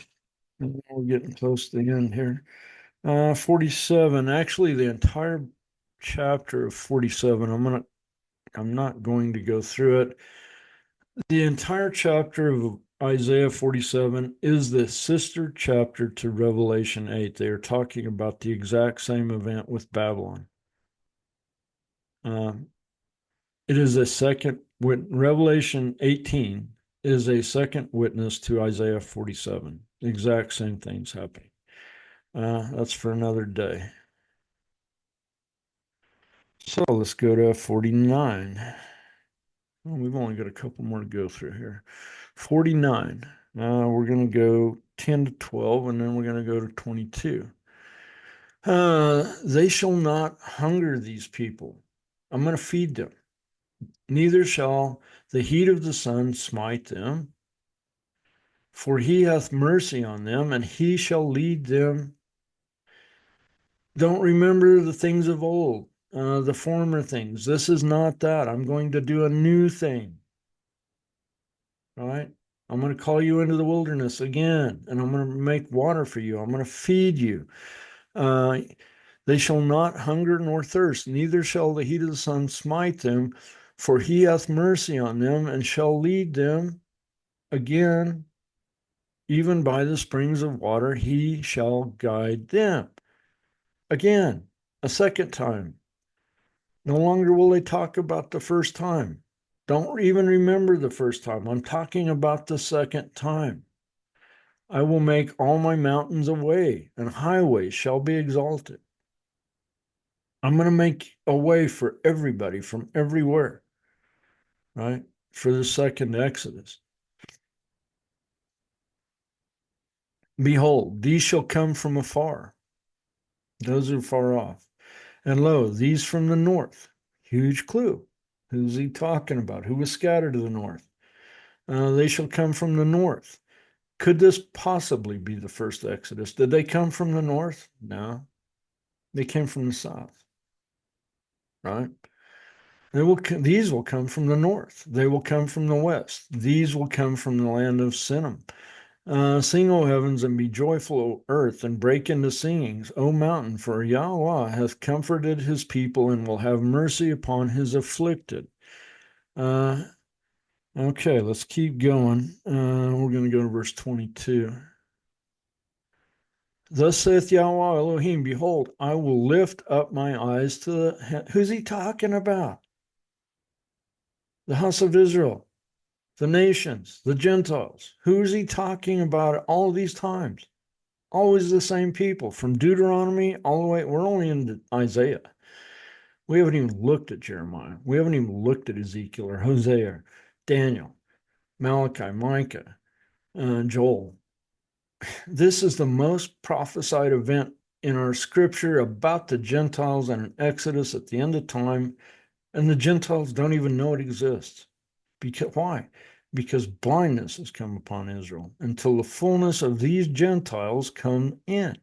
We're getting close to the end here. 47. Actually, the entire chapter of 47. I'm not going to go through it. The entire chapter of Isaiah 47 is the sister chapter to Revelation 8. They are talking about the exact same event with Babylon. It is a second, Revelation 18 is a second witness to Isaiah 47. The exact same things happening. That's for another day. So let's go to 49. Well, we've only got a couple more to go through here. 49. We're going to go 10 to 12, and then we're going to go to 22. They shall not hunger these people. I'm going to feed them. Neither shall the heat of the sun smite them. For he hath mercy on them, and he shall lead them. Don't remember the things of old, the former things. This is not that. I'm going to do a new thing. All right? I'm going to call you into the wilderness again, and I'm going to make water for you. I'm going to feed you. They shall not hunger nor thirst, neither shall the heat of the sun smite them, for he hath mercy on them, and shall lead them again, even by the springs of water, he shall guide them. Again, a second time. No longer will they talk about the first time. Don't even remember the first time. I'm talking about the second time. I will make all my mountains a way, and highways shall be exalted. I'm going to make a way for everybody from everywhere, right? For the second Exodus. Behold, these shall come from afar. Those are far off. And lo, these from the north. Huge clue. Who's he talking about? Who was scattered to the north? They shall come from the north. Could this possibly be the first Exodus? Did they come from the north? No. They came from the south, right? These will come from the north. They will come from the west. These will come from the land of Sinim. Sing, O heavens, and be joyful, O earth, and break into singings, O mountain, for Yahweh hath comforted his people and will have mercy upon his afflicted. Okay, let's keep going. We're going to go to verse 22. Thus saith Yahweh Elohim, behold, I will lift up my eyes to the... Who's he talking about? The house of Israel, the nations, the Gentiles. Who is he talking about all these times? Always the same people, from Deuteronomy all the way. We're only in Isaiah. We haven't even looked at Jeremiah. We haven't even looked at Ezekiel or Hosea, or Daniel, Malachi, Micah, Joel. This is the most prophesied event in our scripture about the Gentiles and an Exodus at the end of time, and the Gentiles don't even know it exists. Because why? Because blindness has come upon Israel until the fullness of these Gentiles come in.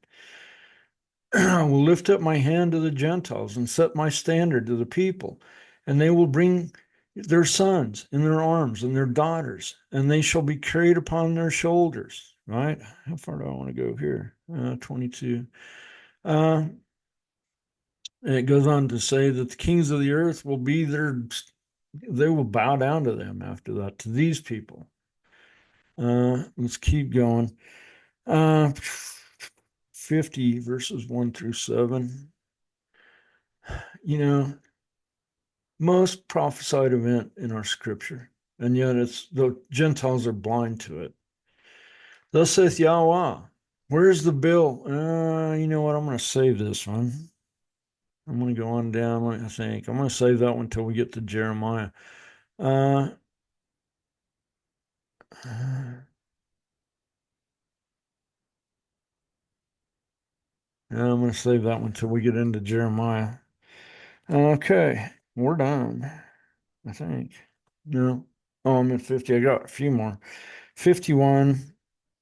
I will lift up my hand to the Gentiles and set my standard to the people, and they will bring their sons in their arms and their daughters, and they shall be carried upon their shoulders. Right? How far do I want to go here? 22. And it goes on to say that the kings of the earth will be they will bow down to them after that, to these people. Let's keep going. 50 verses 1 through 7. You know, most prophesied event in our scripture, and yet the Gentiles are blind to it. Thus saith Yahweh, where's the bill? You know what? I'm going to save this one. I'm going to go on down. I think I'm going to save that one until we get to Jeremiah. Yeah, I'm going to save that one till we get into Jeremiah. Okay, we're done, I think. No. Oh, I'm at 50. I got a few more. 51,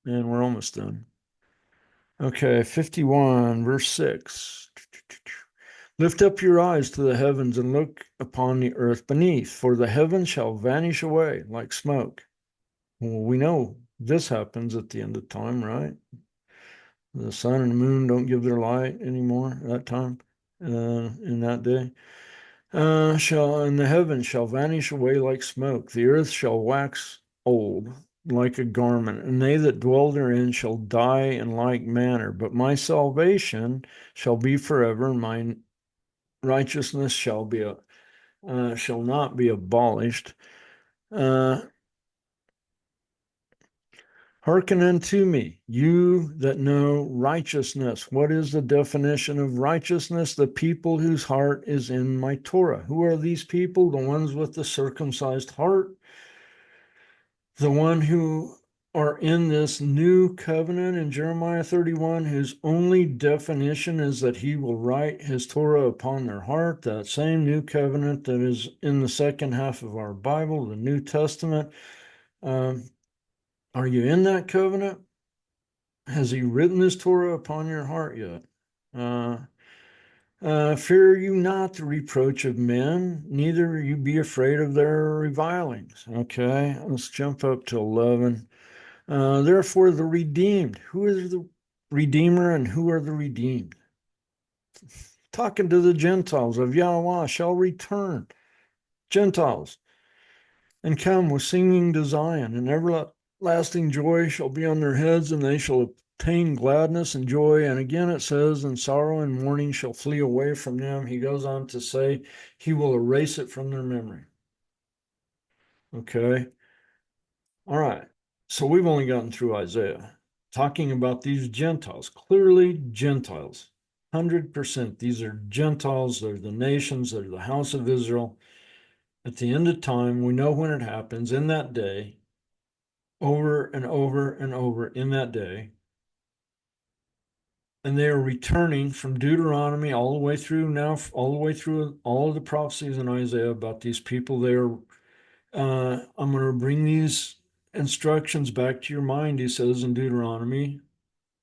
and we're almost done. Okay, 51, verse 6. Lift up your eyes to the heavens and look upon the earth beneath, for the heavens shall vanish away like smoke. Well, we know this happens at the end of time, right? The sun and the moon don't give their light anymore at that time, in that day. And the heavens shall vanish away like smoke. The earth shall wax old like a garment, and they that dwell therein shall die in like manner. But my salvation shall be forever, and my righteousness shall not be abolished. Hearken unto me, you that know righteousness. What is the definition of righteousness? The people whose heart is in my Torah. Who are these people? The ones with the circumcised heart, the one who are in this new covenant in Jeremiah 31, whose only definition is that he will write his Torah upon their heart, that same new covenant that is in the second half of our Bible, the New Testament. Are you in that covenant? Has he written this Torah upon your heart yet? Fear you not the reproach of men, neither you be afraid of their revilings. Okay, let's jump up to 11. Therefore, the redeemed. Who is the redeemer and who are the redeemed? Talking to the Gentiles of Yahweh shall return. Gentiles, and come with singing to Zion, and everlasting joy shall be on their heads, and they shall obtain gladness and joy. And again it says, and sorrow and mourning shall flee away from them. He goes on to say, he will erase it from their memory. Okay. All right. So we've only gotten through Isaiah, talking about these Gentiles, clearly Gentiles. 100%. These are Gentiles. They're the nations. They're the house of Israel. At the end of time, we know when it happens, in that day, over and over and over in that day. And they are returning from Deuteronomy all the way through now, all the way through all of the prophecies in Isaiah about these people. I'm going to bring these instructions back to your mind, he says in Deuteronomy.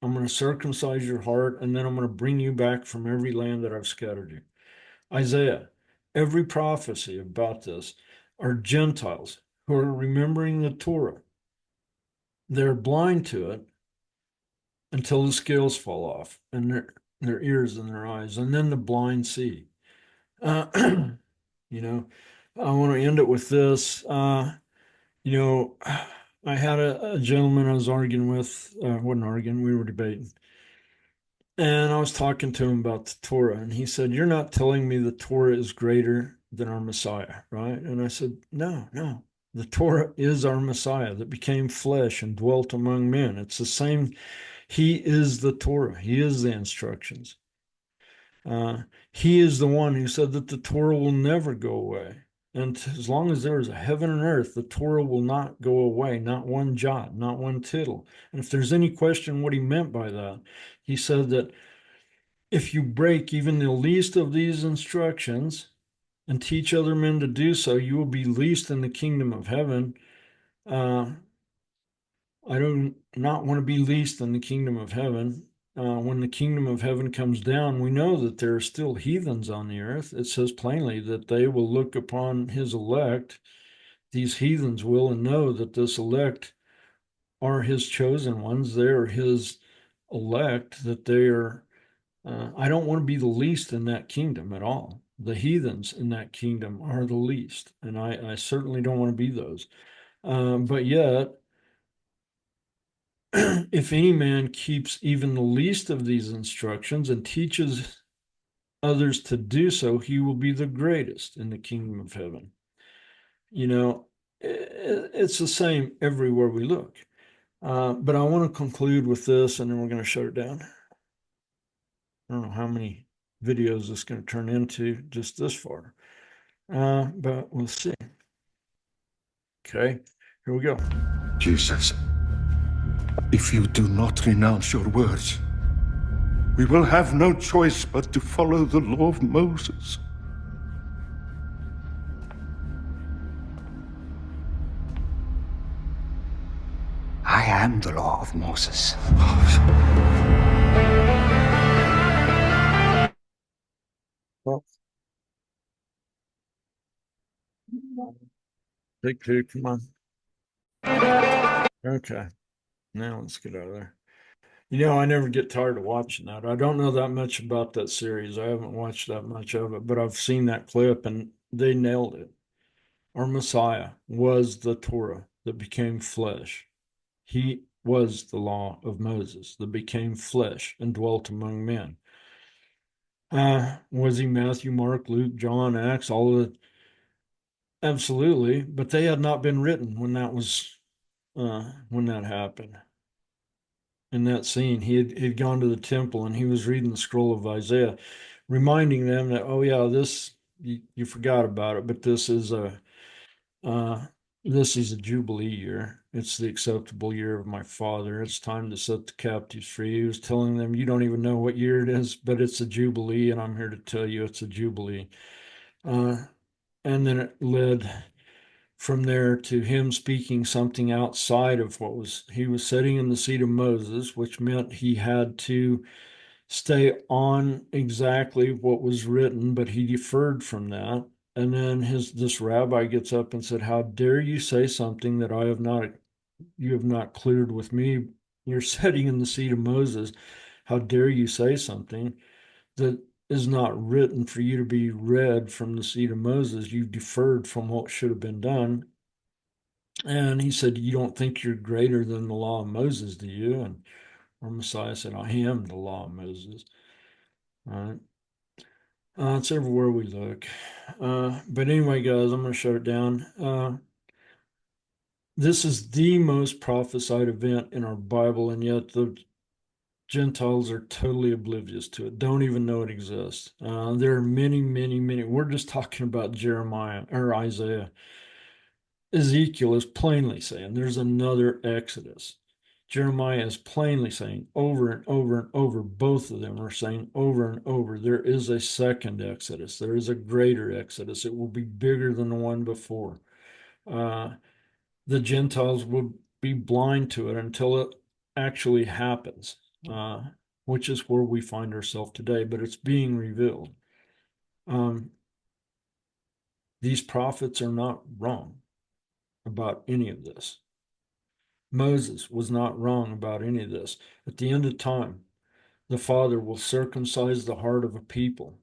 I'm going to circumcise your heart, and then I'm going to bring you back from every land that I've scattered you. Isaiah, every prophecy about this are Gentiles who are remembering the Torah. They're blind to it until the scales fall off and their ears and their eyes, and then the blind see. Uh, you know, I want to end it with this. You know, I had a gentleman I was arguing with, wasn't arguing, we were debating. And I was talking to him about the Torah, and he said, "You're not telling me the Torah is greater than our Messiah, right?" And I said, No, no. The Torah is our Messiah that became flesh and dwelt among men. It's the same. He is the Torah. He is the instructions. He is the one who said that the Torah will never go away. And as long as there is a heaven and earth, the Torah will not go away, not one jot, not one tittle. And if there's any question what he meant by that, he said that if you break even the least of these instructions and teach other men to do so, you will be least in the kingdom of heaven. I do not want to be least in the kingdom of heaven. When the kingdom of heaven comes down, we know that there are still heathens on the earth. It says plainly that they will look upon his elect. These heathens will and know that this elect are his chosen ones. They are his elect, that they are. I don't want to be the least in that kingdom at all. The heathens in that kingdom are the least, and I certainly don't want to be those. But yet, if any man keeps even the least of these instructions and teaches others to do so, he will be the greatest in the kingdom of heaven. You know, it's the same everywhere we look. But I want to conclude with this, and then we're going to shut it down. I don't know how many videos this is going to turn into just this far, but we'll see. Okay, here we go. Jesus, if you do not renounce your words, we will have no choice but to follow the law of Moses. I am the law of Moses. Take two, come on. Okay, now let's get out of there. I never get tired of watching that. I don't know that much about that series. I haven't watched that much of it, but I've seen that clip and they nailed it. Our Messiah was the Torah that became flesh. He was the law of Moses that became flesh and dwelt among men. Was he Matthew, Mark, Luke, John, Acts, all of it? Absolutely, but they had not been written when that happened. In that scene, he'd gone to the temple and he was reading the scroll of Isaiah, reminding them that, oh yeah, this you forgot about it, but uh, this is a jubilee year. It's the acceptable year of my Father. It's time to set the captives free. He was telling them, you don't even know what year it is, but it's a jubilee, and I'm here to tell you it's a jubilee. And then it led from there to him speaking something outside of he was sitting in the seat of Moses, which meant he had to stay on exactly what was written, but he deferred from that. And then this rabbi gets up and said, how dare you say something that you have not cleared with me? You're sitting in the seat of Moses. How dare you say something that is not written for you to be read from the seat of Moses? You've deferred from what should have been done. And he said, you don't think you're greater than the law of Moses, do you? And our Messiah said, I am the law of Moses. All right. It's everywhere we look. But anyway, guys, I'm going to shut it down. This is the most prophesied event in our Bible, and yet the Gentiles are totally oblivious to it, don't even know it exists. There are many, many, many. We're just talking about Jeremiah or Isaiah. Ezekiel is plainly saying there's another Exodus. Jeremiah is plainly saying over and over and over, both of them are saying over and over, there is a second Exodus. There is a greater Exodus. It will be bigger than the one before. The Gentiles will be blind to it until it actually happens, which is where we find ourselves today, but it's being revealed. These prophets are not wrong about any of this. Moses was not wrong about any of this. At the end of time, the Father will circumcise the heart of a people.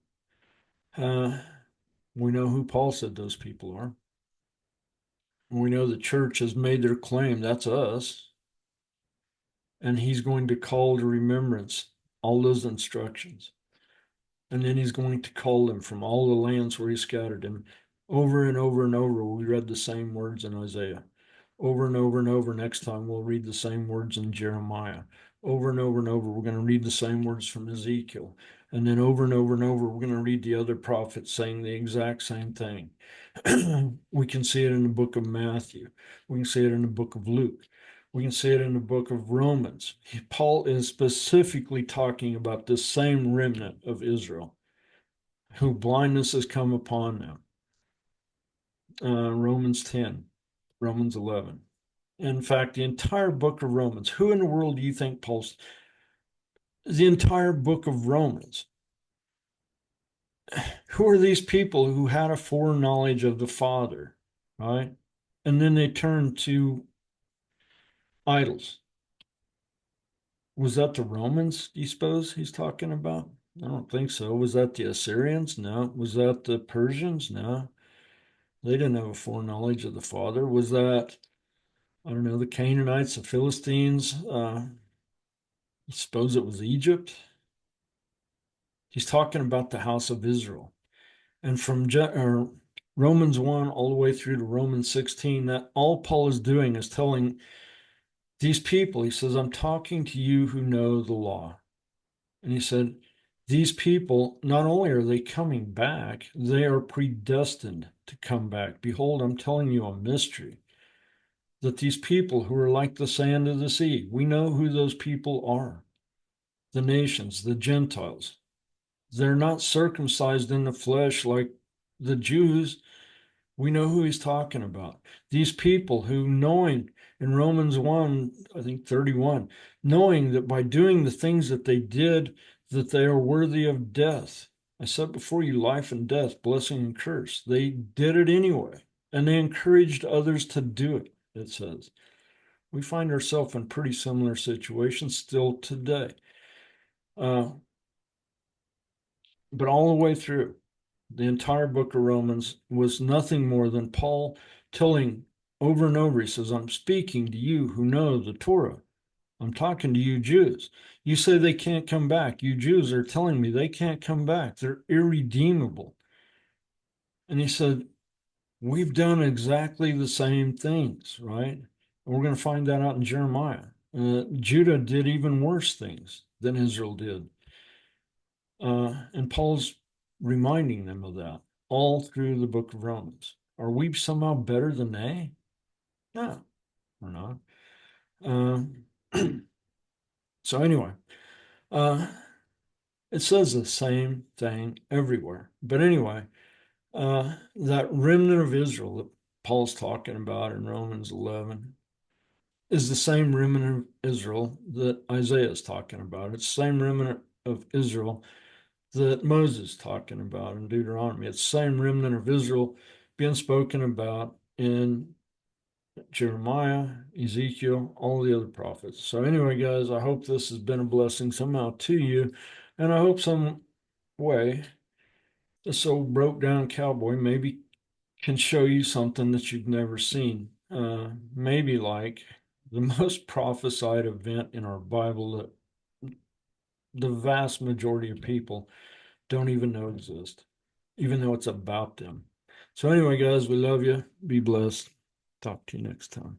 We know who Paul said those people are. We know the church has made their claim, that's us. And he's going to call to remembrance all those instructions. And then he's going to call them from all the lands where he scattered them. Over and over and over, we read the same words in Isaiah. Over and over and over, next time we'll read the same words in Jeremiah. Over and over and over, we're going to read the same words from Ezekiel. And then over and over and over, we're going to read the other prophets saying the exact same thing. We can see it in the book of Matthew. We can see it in the book of Luke. We can see it in the book of Romans. Paul is specifically talking about this same remnant of Israel who blindness has come upon them. Romans 10, Romans 11. In fact, the entire book of Romans, who in the world do you think Paul's, the entire book of Romans, who are these people who had a foreknowledge of the Father, right? And then they turned to idols. Was that the Romans, do you suppose he's talking about? I don't think so. Was that the Assyrians? No. Was that the Persians? No. They didn't have a foreknowledge of the Father. Was that, I don't know, the Canaanites, the Philistines? I suppose it was Egypt. He's talking about the house of Israel. And from Romans 1 all the way through to Romans 16, that all Paul is doing is telling these people, he says, I'm talking to you who know the law. And he said, these people, not only are they coming back, they are predestined to come back. Behold, I'm telling you a mystery. that these people who are like the sand of the sea, we know who those people are. The nations, the Gentiles. They're not circumcised in the flesh like the Jews. We know who he's talking about. These people who, knowing in Romans 1, I think 31, knowing that by doing the things that they did, that they are worthy of death. I set before you life and death, blessing and curse. They did it anyway, and they encouraged others to do it, it says. We find ourselves in pretty similar situations still today. But all the way through, the entire book of Romans was nothing more than Paul telling over and over, he says, I'm speaking to you who know the Torah. I'm talking to you Jews. You say they can't come back. You Jews are telling me they can't come back. They're irredeemable. And he said, we've done exactly the same things, right? And we're going to find that out in Jeremiah. Judah did even worse things than Israel did. And Paul's reminding them of that all through the book of Romans. Are we somehow better than they? No, we're not. So anyway, it says the same thing everywhere. But anyway, that remnant of Israel that Paul's talking about in Romans 11 is the same remnant of Israel that Isaiah is talking about. It's the same remnant of Israel that Moses is talking about in Deuteronomy. It's the same remnant of Israel being spoken about in Jeremiah, Ezekiel, all the other prophets. So anyway, guys, I hope this has been a blessing somehow to you. And I hope some way this old broke down cowboy maybe can show you something that you've never seen. Maybe like the most prophesied event in our Bible that the vast majority of people don't even know exist, even though it's about them. So anyway, guys, we love you. Be blessed. Talk to you next time.